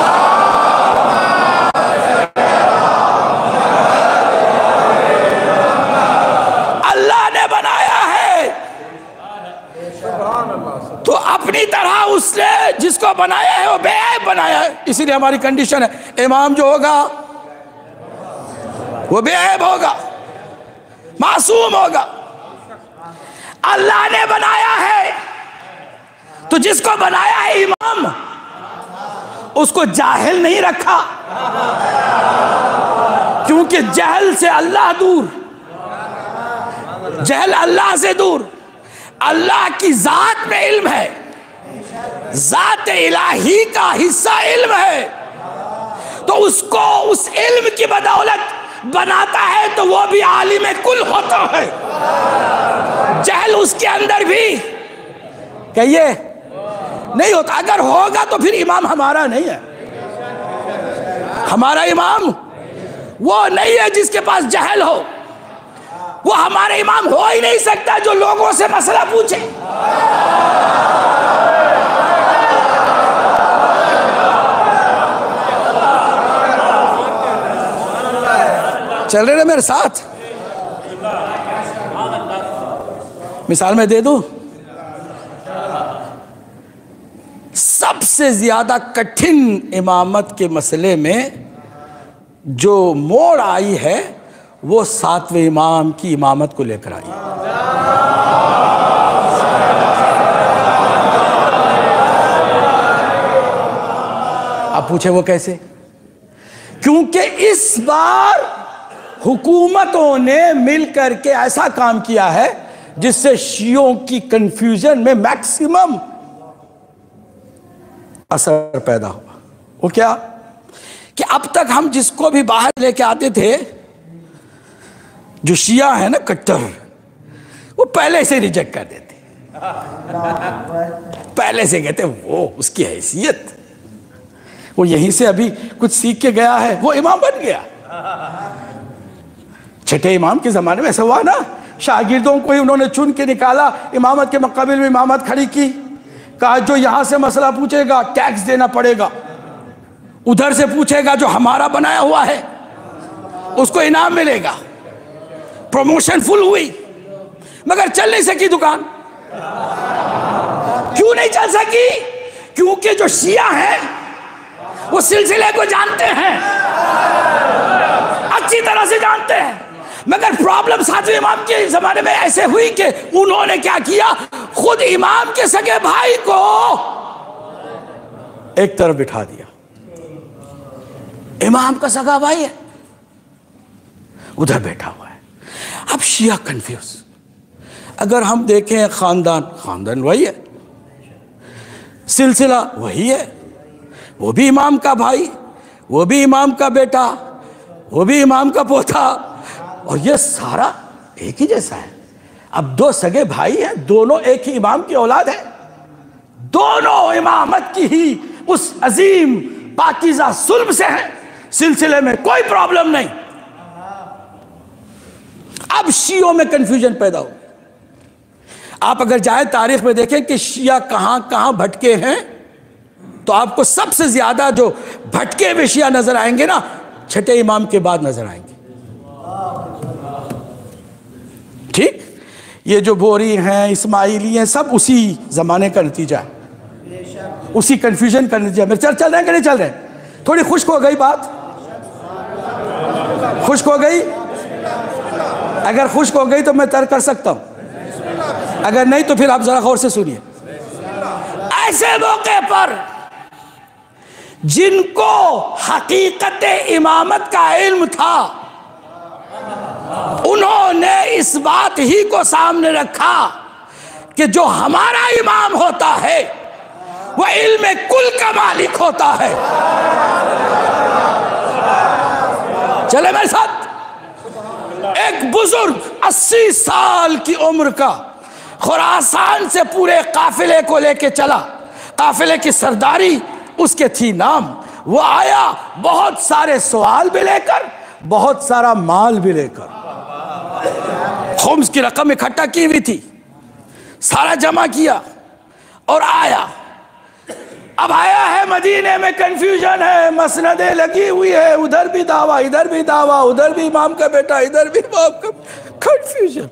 अल्लाह ने बनाया है तो अपनी तरह उसने जिसको बनाया है वो बेऐब बनाया है। इसीलिए हमारी कंडीशन है, इमाम जो होगा वो बेऐब होगा, मासूम होगा। अल्लाह ने बनाया है तो जिसको बनाया है इमाम, उसको जाहिल नहीं रखा, क्योंकि जहल से अल्लाह दूर, जहल अल्लाह से दूर। अल्लाह की जात में इल्म है, जात इलाही का हिस्सा इल्म है, तो उसको उस इल्म की बदौलत बनाता है तो वो भी आलिम कुल होता है। जहल उसके अंदर भी कहिए नहीं होता। अगर होगा तो फिर इमाम हमारा नहीं है। हमारा इमाम वो नहीं है जिसके पास जहल हो, वो हमारे इमाम हो ही नहीं सकता जो लोगों से मसला पूछे। चल रहे ना मेरे साथ? मिसाल मैं दे दूं, सबसे ज्यादा कठिन इमामत के मसले में जो मोड़ आई है वो 7वें इमाम की इमामत को लेकर आई। पूछे वो कैसे? क्योंकि इस बार हुकूमतों ने मिलकर के ऐसा काम किया है जिससे शियों की कंफ्यूजन में मैक्सिमम असर पैदा हुआ। वो क्या कि अब तक हम जिसको भी बाहर लेके आते थे, जो शिया है ना कट्टर, वो पहले से रिजेक्ट कर देते, पहले से कहते वो उसकी हैसियत, वो यहीं से अभी कुछ सीख के गया है, वो इमाम बन गया। छठे इमाम के जमाने में ऐसा हुआ ना, शागिर्दों को ही उन्होंने चुन के निकाला, इमामत के मुकाबिल में इमामत खड़ी की, कहा जो यहां से मसला पूछेगा टैक्स देना पड़ेगा, उधर से पूछेगा जो हमारा बनाया हुआ है उसको इनाम मिलेगा। प्रमोशन फुल हुई, मगर चल नहीं सकी दुकान। क्यों नहीं चल सकी? क्योंकि जो शिया हैं वो सिलसिले को जानते हैं, अच्छी तरह से जानते हैं। मगर प्रॉब्लम सातवें इमाम के जमाने में ऐसे हुई कि उन्होंने क्या किया, खुद इमाम के सगे भाई को एक तरफ बिठा दिया। इमाम का सगा भाई है, उधर बैठा हुआ है। अब शिया कंफ्यूज। अगर हम देखें खानदान, खानदान वही है, सिलसिला वही है, वो भी इमाम का भाई, वो भी इमाम का बेटा, वो भी इमाम का पोता, और ये सारा एक ही जैसा है। अब दो सगे भाई हैं, दोनों एक ही इमाम की औलाद है, दोनों इमामत की ही उस अजीम पाकीज़ा सुल्ब से हैं, सिलसिले में कोई प्रॉब्लम नहीं। अब शियों में कंफ्यूजन पैदा हो। आप अगर जाए तारीख में देखें कि शिया कहां कहां भटके हैं, तो आपको सबसे ज्यादा जो भटके हुए शिया नजर आएंगे ना, छठे इमाम के बाद नजर आएंगे। ठीक, ये जो बोरी हैं, इस्माइली हैं, सब उसी जमाने का नतीजा है, उसी कंफ्यूजन का नतीजा। मेरे चल रहे हैं कि नहीं चल रहे? थोड़ी खुश्क हो गई बात, खुश्क हो गई? अगर खुश्क हो गई तो मैं तर्क कर सकता हूं, अगर नहीं तो फिर आप जरा गौर से सुनिए। ऐसे मौके पर जिनको हकीकत इमामत का इल्म था, उन्होंने इस बात ही को सामने रखा कि जो हमारा इमाम होता है वह इल्म कुल का मालिक होता है। चले मेरे साथ। एक बुजुर्ग 80 साल की उम्र का खुरासान से पूरे काफिले को लेके चला, काफिले की सरदारी उसके थी नाम। वो आया बहुत सारे सवाल भी लेकर, बहुत सारा माल भी लेकर, खुम्स की रकम इकट्ठा की हुई थी, सारा जमा किया और आया। अब आया है मदीने में, कंफ्यूजन है, मसनदें लगी हुई है, उधर भी दावा, इधर भी दावा, उधर भी इमाम का बेटा, इधर भी इमाम का, कंफ्यूजन।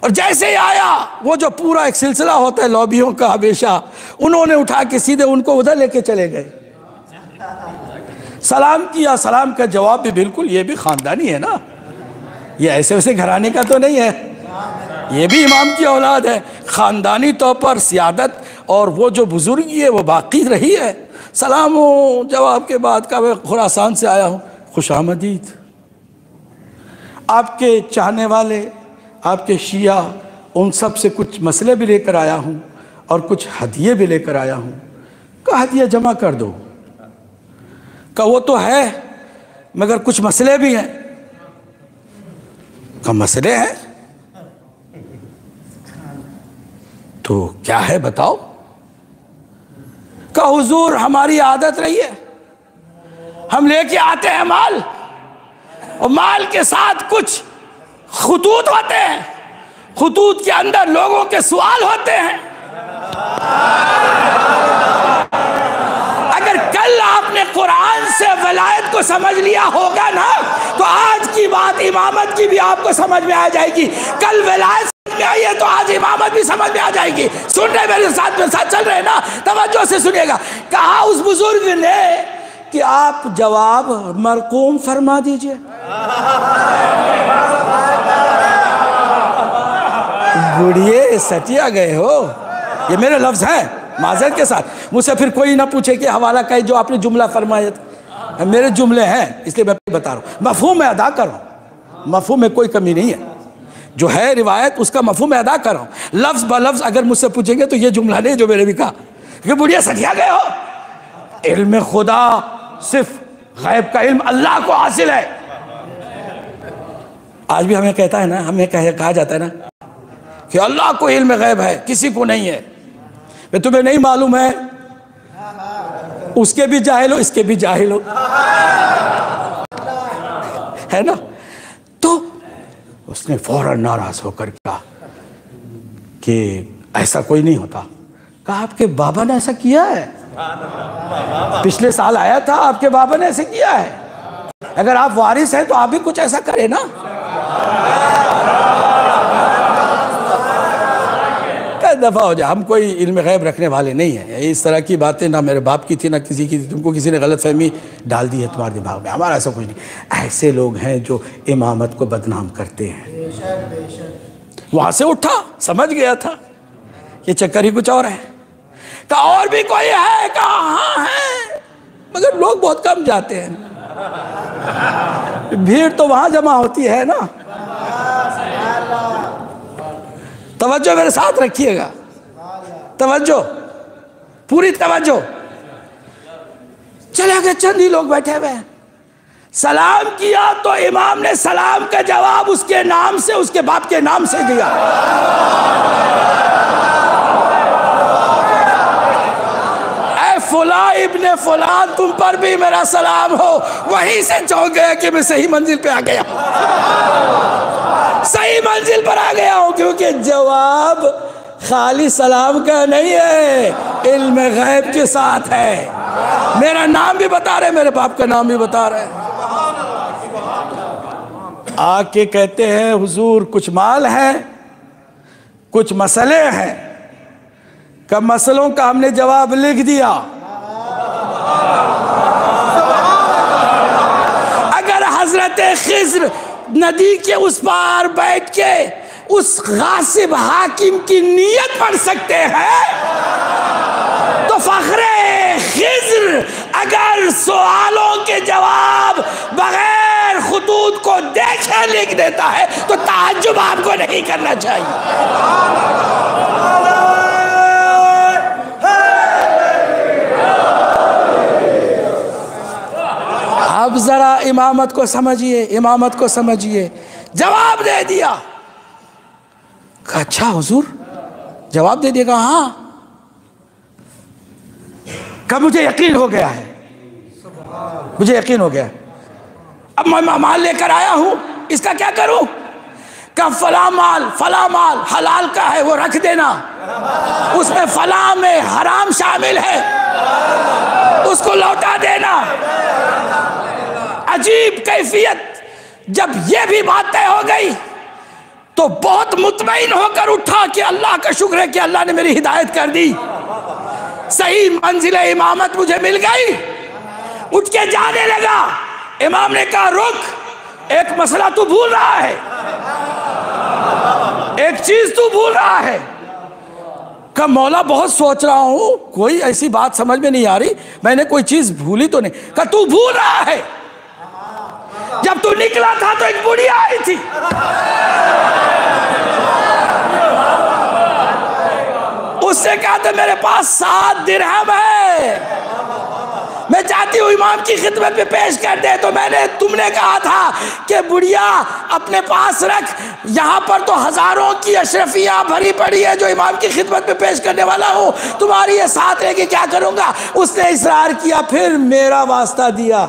और जैसे ही आया, वो जो पूरा एक सिलसिला होता है लॉबियों का हमेशा, उन्होंने उठा के सीधे उनको उधर लेके चले गए, सलाम किया। सलाम का जवाब भी बिल्कुल, ये भी खानदानी है ना, ये ऐसे वैसे घराने का तो नहीं है, ये भी इमाम की औलाद है, खानदानी तौर पर सियादत और वो जो बुजुर्गी है वो बाकी रही है। सलाम जवाब के बाद का, मैं खुरासान से आया हूँ, खुश आमदीद। आपके चाहने वाले, आपके शिया, उन सब से कुछ मसले भी लेकर आया हूँ और कुछ हदिये भी लेकर आया हूँ। का हदिया जमा कर दो, का वो तो है मगर कुछ मसले भी हैं। का मसले हैं तो क्या है बताओ? का हुजूर हमारी आदत रही है, हम लेके आते हैं माल और माल के साथ कुछ खुतूत होते हैं, खुतूत के अंदर लोगों के सवाल होते हैं। अगर कल आपने कुरान से वलायत को समझ लिया होगा ना, तो आज की बात इमामत की भी आपको समझ में आ जाएगी। कल वलायत समझ में आई है तो आज इमामत भी समझ में आ जाएगी। सुन रहे मेरे साथ में, साथ चल रहे ना, तवज्जो से सुनिएगा। कहा उस बुजुर्ग ने कि आप जवाब मरकूम फरमा दीजिए। बुढ़िए सटिया गए हो, ये मेरे लफ्ज हैं। माजरत के साथ। मुझसे फिर कोई ना पूछे कि हवाला का जो आपने जुमला फरमाया था, मेरे जुमले हैं इसलिए मैं बता रहा हूँ। मफहूम में अदा कर रहा हूँ, मफहूम में कोई कमी नहीं है। जो है रिवायत उसका मफहूम में अदा कर रहा हूँ। लफ्ज ब लफ्ज अगर मुझसे पूछेंगे तो ये जुमला नहीं जो मैंने भी कहा कि बुढ़िया सखिया गए हो। इल्म खुदा सिर्फ गैब का इल्म अल्लाह को हासिल है। आज भी हमें कहता है ना, हमें कहा जाता है ना कि अल्लाह को इल्म गैब है, किसी को नहीं है। वे तुम्हें नहीं मालूम है, उसके भी जाहिल हो, इसके भी जाहिल हो, है ना। तो उसने फौरन नाराज होकर कहा कि ऐसा कोई नहीं होता। कहा आपके बाबा ने ऐसा किया है, पिछले साल आया था, आपके बाबा ने ऐसे किया है। अगर आप वारिस हैं तो आप भी कुछ ऐसा करें ना। दफा हो जाए, हम कोई इल्म गैब रखने वाले नहीं हैं। इस तरह की बातें ना मेरे बाप की थी ना किसी की थी। तुमको किसी ने गलत फहमी डाल दी है तुम्हारे दिमाग में, हमारा ऐसा कुछ नहीं। ऐसे लोग हैं जो इमामत को बदनाम करते हैं। वहां से उठा, समझ गया था ये चक्कर ही कुछ और है। कहा और भी कोई है? कहा हाँ है, मगर लोग बहुत कम जाते हैं, भीड़ तो वहां जमा होती है ना। तवज्जो मेरे साथ रखिएगा, तवज्जो, पूरी तवज्जो। चले गए, चंद ही लोग बैठे हुए हैं। सलाम किया तो इमाम ने सलाम का जवाब उसके नाम से, उसके बाप के नाम से दिया। ऐ फुला इब्ने फुलान, तुम पर भी मेरा सलाम हो। वहीं से चौंक गया कि मैं सही मंजिल पे आ गया, सही मंजिल पर आ गया हूं, क्योंकि जवाब खाली सलाम का नहीं है, इल्म गैब के साथ है। मेरा नाम भी बता रहे, मेरे बाप का नाम भी बता रहे। आके कहते हैं हुजूर कुछ माल है, कुछ मसले हैं। कब मसलों का हमने जवाब लिख दिया। अगर हजरत खिज्र नदी के उस पार बैठ के उस गासिब हाकिम की नीयत पढ़ सकते हैं, तो फखरे खिज्र अगर सवालों के जवाब बगैर खुतूत को देखे लिख देता है तो ताज्जुब आपको नहीं करना चाहिए। अब जरा इमामत को समझिए, इमामत को समझिए। जवाब दे दिया। अच्छा हुजूर जवाब दे दिएगा? हाँ। कब मुझे यकीन हो गया है, मुझे यकीन हो गया। अब मैं माल लेकर आया हूं, इसका क्या करूं? कब फला माल हलाल का है, वो रख देना, उसमें फला में हराम शामिल है, उसको लौटा देना। अजीब कैफियत। जब ये भी बात तय हो गई तो बहुत मुतमईन होकर उठा कि अल्लाह का शुक्र है कि अल्लाह ने मेरी हिदायत कर दी, सही मंजिल इमामत मुझे मिल गई। उठ के जाने लगा। इमाम ने कहा रुक, एक मसला तू भूल रहा है, एक चीज तू भूल रहा है। कहा मौला बहुत सोच रहा हूं, कोई ऐसी बात समझ में नहीं आ रही, मैंने कोई चीज भूली तो नहीं। कहा तू भूल रहा है, जब तू निकला था तो एक बुढ़िया आई थी, उससे कहा था मेरे पास 7 दिरहम है, मैं चाहती हूँ इमाम की खिदमत में पेश कर दे। तो तुमने कहा था कि बुढ़िया अपने पास रख, यहाँ पर तो हजारों की अशरफियाँ भरी पड़ी है जो इमाम की खिदमत में पेश करने वाला हूँ, तुम्हारी ये साथ लेके क्या करूँगा। उसने इसरार किया, फिर मेरा वास्ता दिया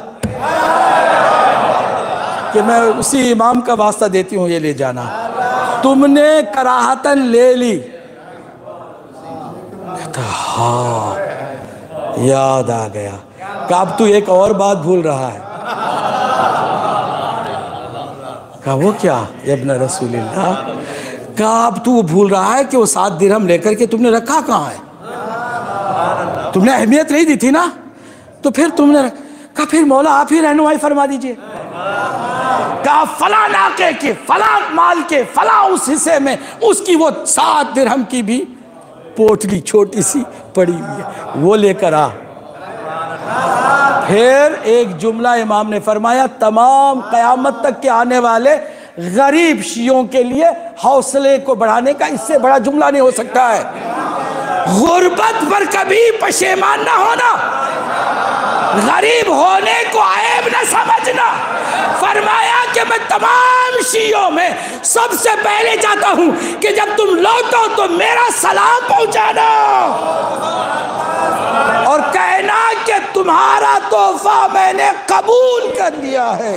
कि मैं उसी इमाम का वास्ता देती हूँ, ये ले जाना। तुमने कराहतन ले ली। हाँ याद आ गया। कहा अब तू एक और बात भूल रहा है। कहा वो क्या इब्न रसूलिल्लाह? कहा अब तू भूल रहा है कि वो 7 दिरहम लेकर के तुमने रखा कहाँ है? तुमने अहमियत नहीं दी थी ना, तो फिर तुमने कहा फिर मौला आप ही रहनुमाई फरमा दीजिए। कहा फला नाके के, फला माल के, फला उस हिस्से में उसकी वो 7 दिरहम की भी पोटली छोटी सी पड़ी हुई है, वो लेकर आ। फिर एक जुमला इमाम ने फरमाया, तमाम क़यामत तक के आने वाले गरीब शियों के लिए हौसले को बढ़ाने का इससे बड़ा जुमला नहीं हो सकता है। गुर्बत पर कभी पशेमान ना होना, गरीब होने को ऐब न समझना। फरमाया कि मैं तमाम शियों में सबसे पहले चाहता हूं कि जब तुम लौटो तो मेरा सलाम पहुंचाना और कहना कि तुम्हारा तोहफा मैंने कबूल कर लिया है।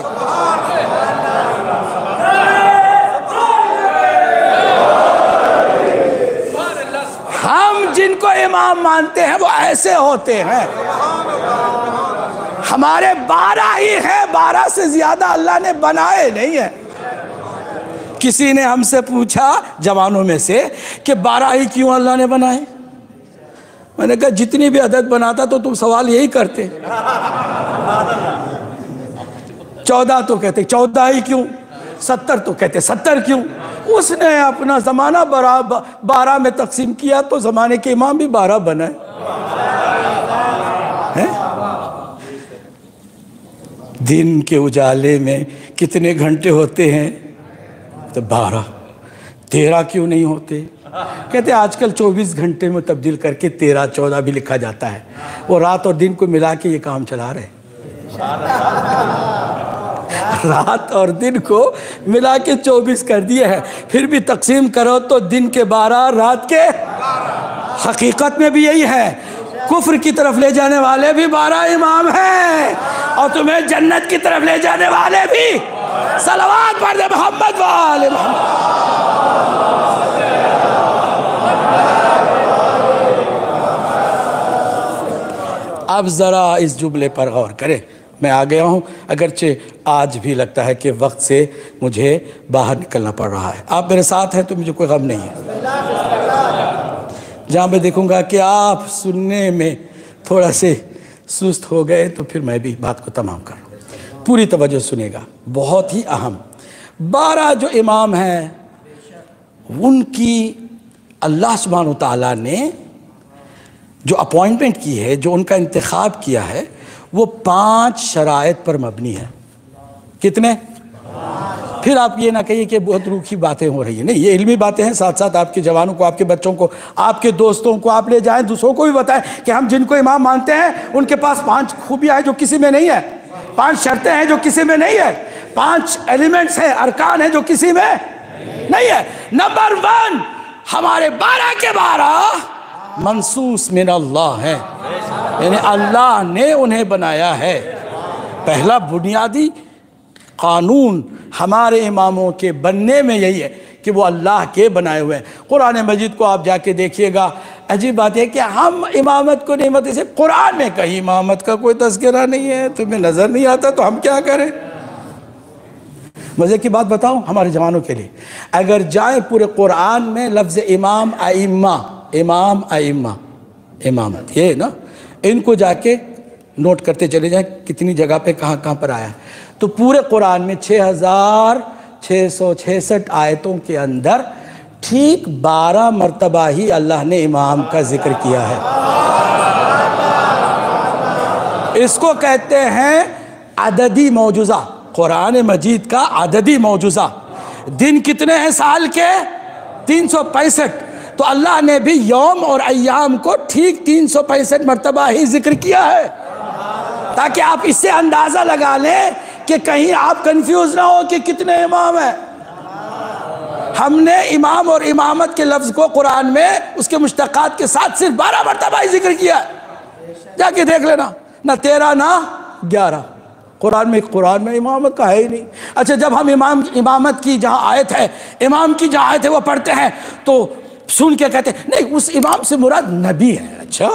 हम जिनको इमाम मानते हैं वो ऐसे होते हैं। हमारे 12 ही हैं, 12 से ज्यादा अल्लाह ने बनाए नहीं है। किसी ने हमसे पूछा जवानों में से कि 12 ही क्यों अल्लाह ने बनाए? मैंने कहा जितनी भी अदद बनाता तो तुम सवाल यही करते। 14 तो कहते 14 ही क्यों, 70 तो कहते 70 क्यों। उसने अपना ज़माना 12 में तकसीम किया तो ज़माने के इमाम भी 12 बनाए हैं। दिन के उजाले में कितने घंटे होते हैं? तो 12। 13 क्यों नहीं होते? कहते आजकल 24 घंटे में तब्दील करके 13, 14 भी लिखा जाता है। वो रात और दिन को मिला के ये काम चला रहे। रात और दिन को मिला के 24 कर दिए हैं। फिर भी तकसीम करो तो दिन के 12, रात के। हकीकत में भी यही है। कुफ्र की तरफ ले जाने वाले भी 12 इमाम हैं और तुम्हें जन्नत की तरफ ले जाने वाले भी। सलवात पढ़ दे मोहम्मद वाले मोहम्मद। अब ज़रा इस जुमले पर गौर करें। मैं आ गया हूँ, अगरचे आज भी लगता है कि वक्त से मुझे बाहर निकलना पड़ रहा है। आप मेरे साथ हैं तो मुझे कोई गम नहीं है। जहाँ मैं देखूँगा कि आप सुनने में थोड़ा से सुस्त हो गए तो फिर मैं भी बात को तमाम करूँ। पूरी तवज्जो सुनेगा, बहुत ही अहम। 12 जो इमाम हैं उनकी अल्लाह सुब्हानहू तआला ने जो अपॉइंटमेंट की है, जो उनका इंतखाब किया है, वो 5 शराइत पर मबनी है। कितने? फिर आप ये ना कहिए कि बहुत रूखी बातें हो रही हैं। नहीं, ये इल्मी बातें हैं। साथ साथ आपके जवानों को, आपके बच्चों को, आपके दोस्तों को आप ले जाएं, दूसरों को भी बताएं कि हम जिनको इमाम मानते हैं उनके पास 5 खूबियां हैं जो किसी में नहीं है, 5 शर्तें हैं जो किसी में नहीं है, 5 एलिमेंट्स हैं, अरकान हैं जो किसी में नहीं है। नंबर 1, हमारे 12 के 12 मनसूस मिन अल्लाह है, यानी अल्लाह ने उन्हें बनाया है। पहला बुनियादी कानून हमारे इमामों के बनने में यही है कि वो अल्लाह के बनाए हुए हैं। कुरान मजीद को आप जाके देखिएगा। अजीब बात है कि हम इमामत को नहीं मानते। कुरान में कहीं इमामत का कोई तज़किरा नहीं है, तुम्हें नज़र नहीं आता तो हम क्या करें? मज़े की बात बताऊं हमारे जवानों के लिए, अगर जाए पूरे कुरान में लफ्ज़ इमाम, आइम्मा, इमाम, आइम्मा, इमामत, ये ना, इनको जाके नोट करते चले जाएं कितनी जगह पे कहाँ पर आया है। तो पूरे कुरान में 6666 आयतों के अंदर ठीक 12 मरतबा ही अल्लाह ने इमाम का जिक्र किया है। इसको कहते हैं अददी मौजूज़ा। कुरान मजीद का अददी मौजूज़ा। दिन कितने हैं साल के? 365। तो अल्लाह ने भी यौम और अय्याम को ठीक 365 मरतबा ही जिक्र किया है, ताकि आप इससे अंदाज़ा लगा लें कि कहीं आप कंफ्यूज ना हो कि कितने इमाम हैं। हमने इमाम और इमामत के लफ्ज़ को कुरान में उसके मुश्तक़ात के साथ सिर्फ 12 मरतबा ही जिक्र किया है। जाके देख लेना, ना 13 ना 11। कुरान में इमामत का है ही नहीं। अच्छा, जब हम इमामत की जहाँ आयत है, इमाम की जहाँ आयत है वो पढ़ते हैं तो सुन के कहते हैं नहीं, उस इमाम से मुराद नबी है। अच्छा,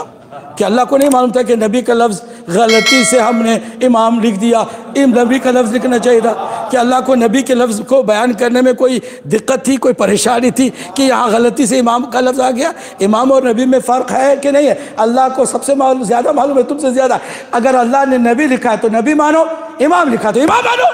कि अल्लाह को नहीं मालूम था कि नबी का लफ्ज़ गलती से हमने इमाम लिख दिया? नबी का लफ्ज़ लिखना चाहिए था। कि अल्लाह को नबी के लफ्ज़ को बयान करने में कोई दिक्कत थी, कोई परेशानी थी कि यहाँ गलती से इमाम का लफ्ज़ आ गया? इमाम और नबी में फ़र्क है कि नहीं है? अल्लाह को सबसे ज़्यादा मालूम है, तुमसे ज़्यादा। अगर अल्लाह ने नबी लिखा है तो नबी मानो, इमाम लिखा तो इमाम मानो।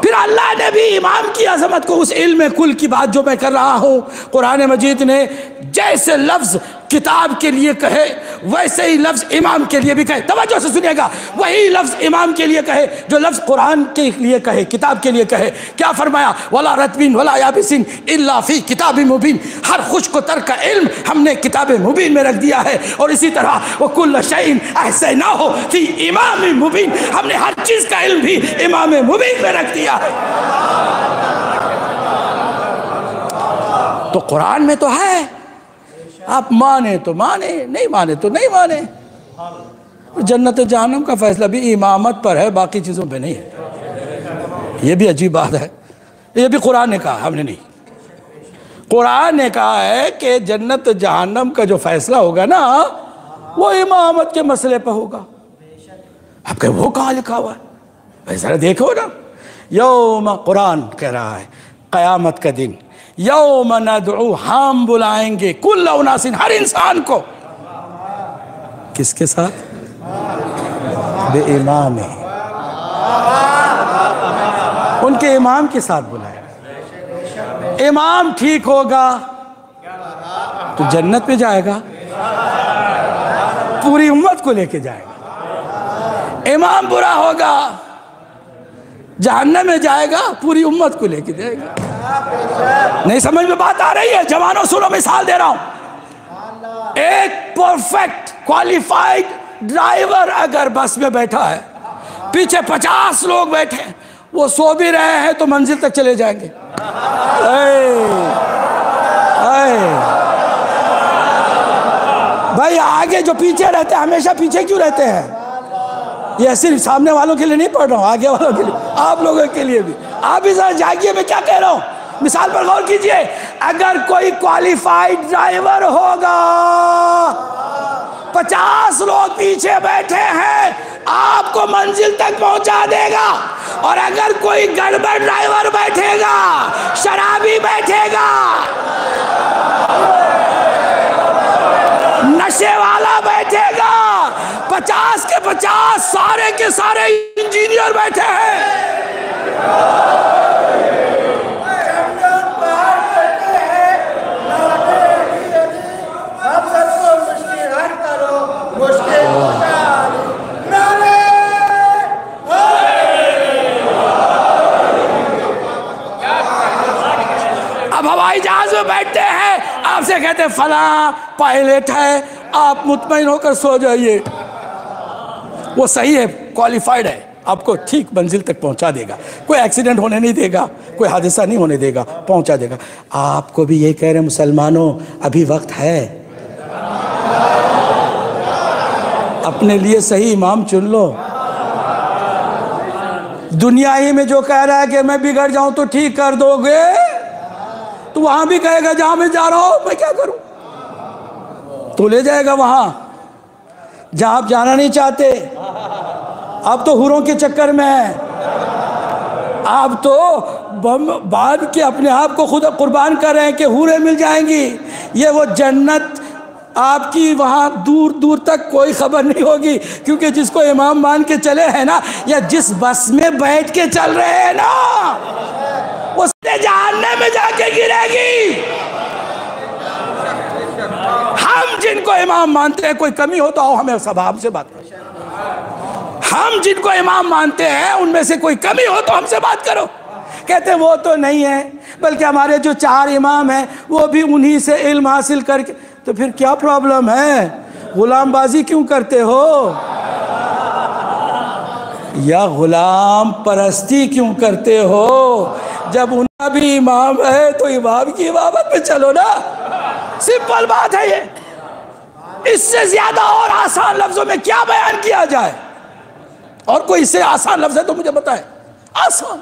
फिर अल्लाह ने भी इमाम की अजमत को, उस इल्म कुल की बात जो मैं कर रहा हूँ, कुरान मजीद ने जैसे लफ्ज़ किताब के लिए कहे वैसे ही लफ्ज़ इमाम के लिए भी कहे। तवज्जो से सुनिएगा, वही लफ्ज़ इमाम के लिए कहे जो लफ्ज़ कुरान के लिए कहे, किताब के लिए कहे। क्या फरमाया? वला रतबिन वला याबिसिन इल्ला फी किताब मुबीन। हर खुश्क तर का इल्म हमने किताब मुबीन में रख दिया है। और इसी तरह वो कुल्ल शैइन अहसैनाहु फी इमाम मुबीन, हमने हर चीज़ का इल्म भी इमाम मुबीन में रख दिया है। तो कुरान में तो है, आप माने तो माने, नहीं माने तो नहीं माने। जन्नत जहन्नम का फैसला भी इमामत पर है, बाकी चीज़ों पे नहीं है। ये भी अजीब बात है, ये भी कुरान ने कहा, हमने नहीं। कुरान ने कहा है कि जन्नत जहन्नम का जो फैसला होगा ना, वो इमामत के मसले पर होगा। आप कहे वो कहाँ लिखा हुआ है? जरा देखो ना, यौम, कुरान कह रहा है क़यामत का दिन, यौम नदउ, हम बुलाएंगे कुल्ल उनासिन, हर इंसान को। किसके साथ? बे इमाम, उनके इमाम के साथ बुलाएंगे। इमाम ठीक होगा तो जन्नत में जाएगा, पूरी उम्मत को लेके जाएगा। इमाम बुरा होगा, जहन्नम में जाएगा, पूरी उम्मत को लेके जाएगा। नहीं समझ में बात आ रही है? जवानों सुनो, मिसाल दे रहा हूं। एक परफेक्ट क्वालिफाइड ड्राइवर अगर बस में बैठा है, पीछे 50 लोग बैठे हैं, वो सो भी रहे हैं तो मंजिल तक चले जाएंगे। भाई आगे जो पीछे रहते हैं, हमेशा पीछे क्यों रहते हैं? ये सिर्फ सामने वालों के लिए नहीं पढ़ रहा हूँ, आगे वालों के लिए, आप लोगों के लिए भी। आप भी जरा जागिए, मैं क्या कह रहा हूँ, मिसाल पर गौर कीजिए। अगर कोई क्वालिफाइड ड्राइवर होगा, 50 लोग पीछे बैठे हैं, आपको मंजिल तक पहुंचा देगा। और अगर कोई गड़बड़ ड्राइवर बैठेगा, शराबी बैठेगा, नशे वाला बैठेगा, 50 के 50 सारे के सारे इंजीनियर बैठे हैं, अब हवाई जहाज में बैठते हैं, आपसे कहते हैं फला पायलट है, आप मुतमईन होकर सो जाइए। वो सही है, क्वालिफाइड है, आपको ठीक मंजिल तक पहुंचा देगा, कोई एक्सीडेंट होने नहीं देगा, कोई हादसा नहीं होने देगा, पहुंचा देगा। आपको भी ये कह रहे मुसलमानों, अभी वक्त है, अपने लिए सही इमाम चुन लो। दुनिया ही में जो कह रहा है कि मैं बिगड़ जाऊं तो ठीक कर दोगे, तो वहां भी कहेगा जहां मैं जा रहा हूं मैं क्या करूं, तो ले जाएगा वहां जहां आप जाना नहीं चाहते। आप तो हुरों के चक्कर में हैं, आप तो बम बांध के अपने आप को खुद कुर्बान कर रहे हैं कि हुरें मिल जाएंगी। ये वो जन्नत आपकी वहाँ दूर दूर तक कोई खबर नहीं होगी, क्योंकि जिसको इमाम मान के चले हैं ना, या जिस बस में बैठ के चल रहे हैं ना, उसने जहन्नम में जाके गिरेगी। हम जिनको इमाम मानते हैं, कोई कमी हो तो आओ हमें स्वभाव से बात करो। हम जिनको इमाम मानते हैं उनमें से कोई कमी हो तो हमसे बात करो। कहते वो तो नहीं है, बल्कि हमारे जो 4 इमाम हैं वो भी उन्हीं से इल्म हासिल करके। तो फिर क्या प्रॉब्लम है? गुलामबाजी क्यों करते हो, या गुलाम परस्ती क्यों करते हो? जब उनका भी इमाम है तो इमाम की इमामत पे चलो ना। सिंपल बात है ये, इससे ज्यादा और आसान लफ्जों में क्या बयान किया जाए? और कोई इससे आसान लफ्ज है तो मुझे बताएं, आसान।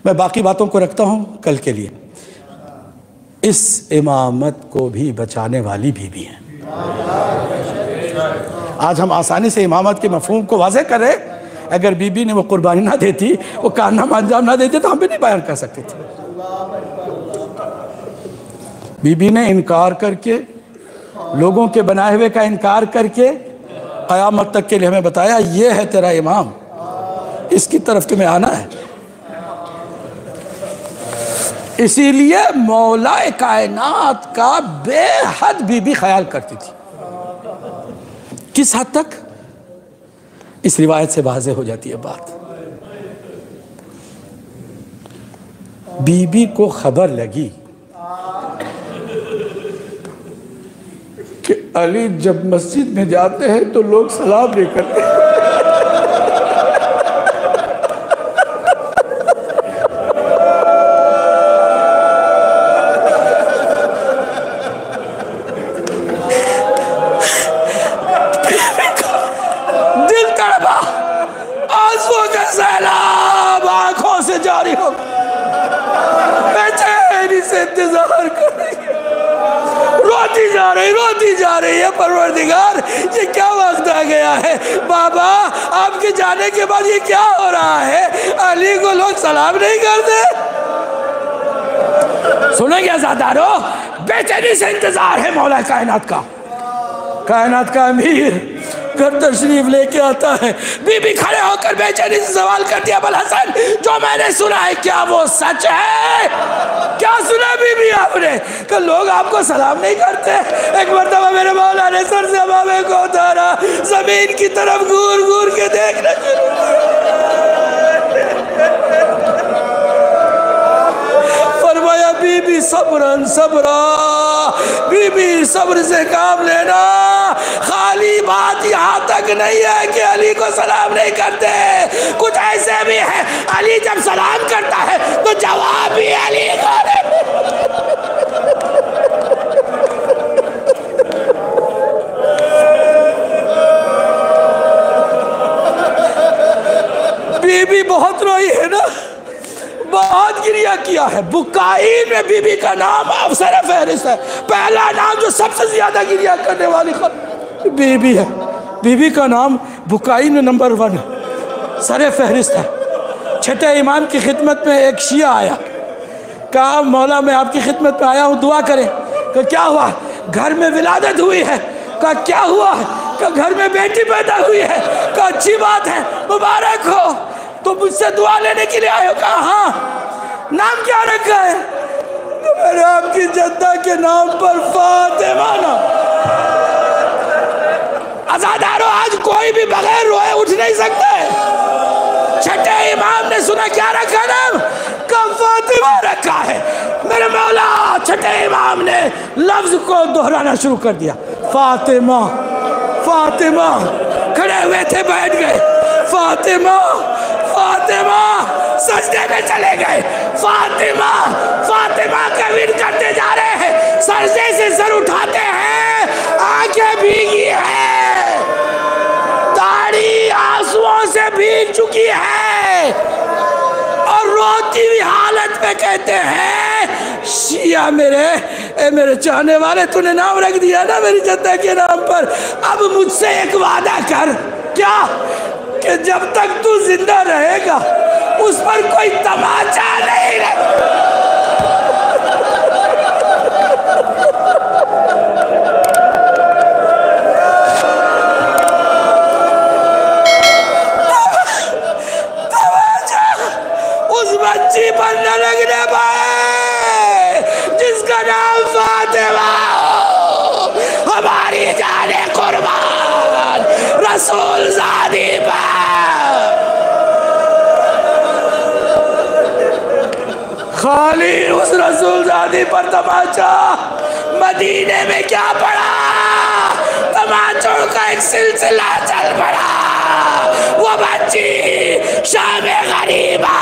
मैं बाकी बातों को रखता हूं कल के लिए। इस इमामत को भी बचाने वाली बीबी है। आज हम आसानी से इमामत के मफहूम को वाज़ेह कर रहे। अगर बीबी ने वो कुर्बानी ना देती, वो कारनामा अंजाम ना देते, तो हम भी नहीं बयान कर सकते थे। बीबी ने इनकार करके, लोगों के बनाए हुए का इनकार करके, क़यामत तक के लिए हमें बताया ये है तेरा इमाम, इसकी तरफ तुम्हें आना है। इसीलिए मौला कायनात का बेहद बीबी ख्याल करती थी। किस हद तक? इस रिवायत से वाज़ेह हो जाती है बात। बीबी को खबर लगी कि अली जब मस्जिद में जाते हैं तो लोग सलाम नहीं करते। दिल तड़पा, आंसुओं का सैलाब आंखों से जारी हो, बेचैनी से इंतजार कर रही है, रोती जा रही है। परवरदिगार, ये क्या वक्त आ गया है? बाबा, आपके जाने के बाद ये क्या हो रहा है? अली को लोग सलाम नहीं करते। सुनेंगे आज़ादारो, बेचैनी से इंतजार है मौला कायनात का। कायनात का अमीर घर तशरीफ लेके आता है। बीबी खड़े होकर बेचैनी से सवाल करती है, अबुल हसन, जो मैंने सुना है क्या वो सच है? क्या सुना बीबी आपने? कि लोग आपको सलाम नहीं करते। एक मर्तबा मेरे मौला ने सर से बाबे को उतारा, जमीन की तरफ घूर घूर के देखना शुरू फरमाया, बीबी सब्रन सब्रा, बीबी सब्र से काम लेना। खाली बात यहाँ तक नहीं है कि अली को सलाम नहीं करते, कुछ ऐसे भी है अली जब सलाम करता है तो जवाब भी अली को बीबी बहुत रोई है ना, बहुत गिरिया किया है। बुकाई में बीबी का नाम अफसर फहरिस्त है। पहला नाम जो सबसे ज्यादा गिरिया करने वाली बीबी है। बीबी का नाम बुकाई में नंबर 1 सर फहरिस्त है। छठे इमाम की खिदमत में एक शिया आया, कहा मौला मैं आपकी खिदमत में आया हूँ, दुआ करें। कहा क्या हुआ? घर में विलादत हुई है। कहा क्या हुआ? कहा घर में बेटी पैदा हुई है। कहा अच्छी बात है, मुबारक हो। तो मुझसे दुआ लेने के लिए आए हो? कहा हाँ। नाम क्या रखा है? तो मैंने आपकी जद्दा के नाम पर फातिमा नाम। आज़ादारो, आज कोई भी बगैर रोए उठ नहीं सकता है। छठे इमाम ने सुना क्या रखा नाम? का फातिमा रखा है। मेरे मौला छठे इमाम ने लफ्ज को दोहराना शुरू कर दिया, फातिमा फातिमा। खड़े हुए थे, बैठ गए, फातिमा फातिमा। सजदे में चले गए, फातिमा फातिमा का विद करते जा रहे हैं। सजदे से सर उठाते हैं, आंखें भीगी है, दाढ़ी आंसुओं से भीग चुकी है, और रोती हुई हालत में कहते हैं, शिया मेरे चाहने वाले, तूने नाम रख दिया ना मेरी जद्दा के नाम पर, अब मुझसे एक वादा कर। क्या? कि जब तक तू जिंदा रहेगा उस पर कोई तमाचा नहीं रहेगा। तमाचा उस बच्ची पर न लगने पाए जिसका नाम फातिमा हो। हमारी जाने कुर्बान रसूल ज़ादी पर। खाली उस रसूल ज़ादी पर तमाचा। मदीने में क्या पड़ा? तमाचों का एक सिलसिला चल पड़ा। वो बच्ची शाम गरीबा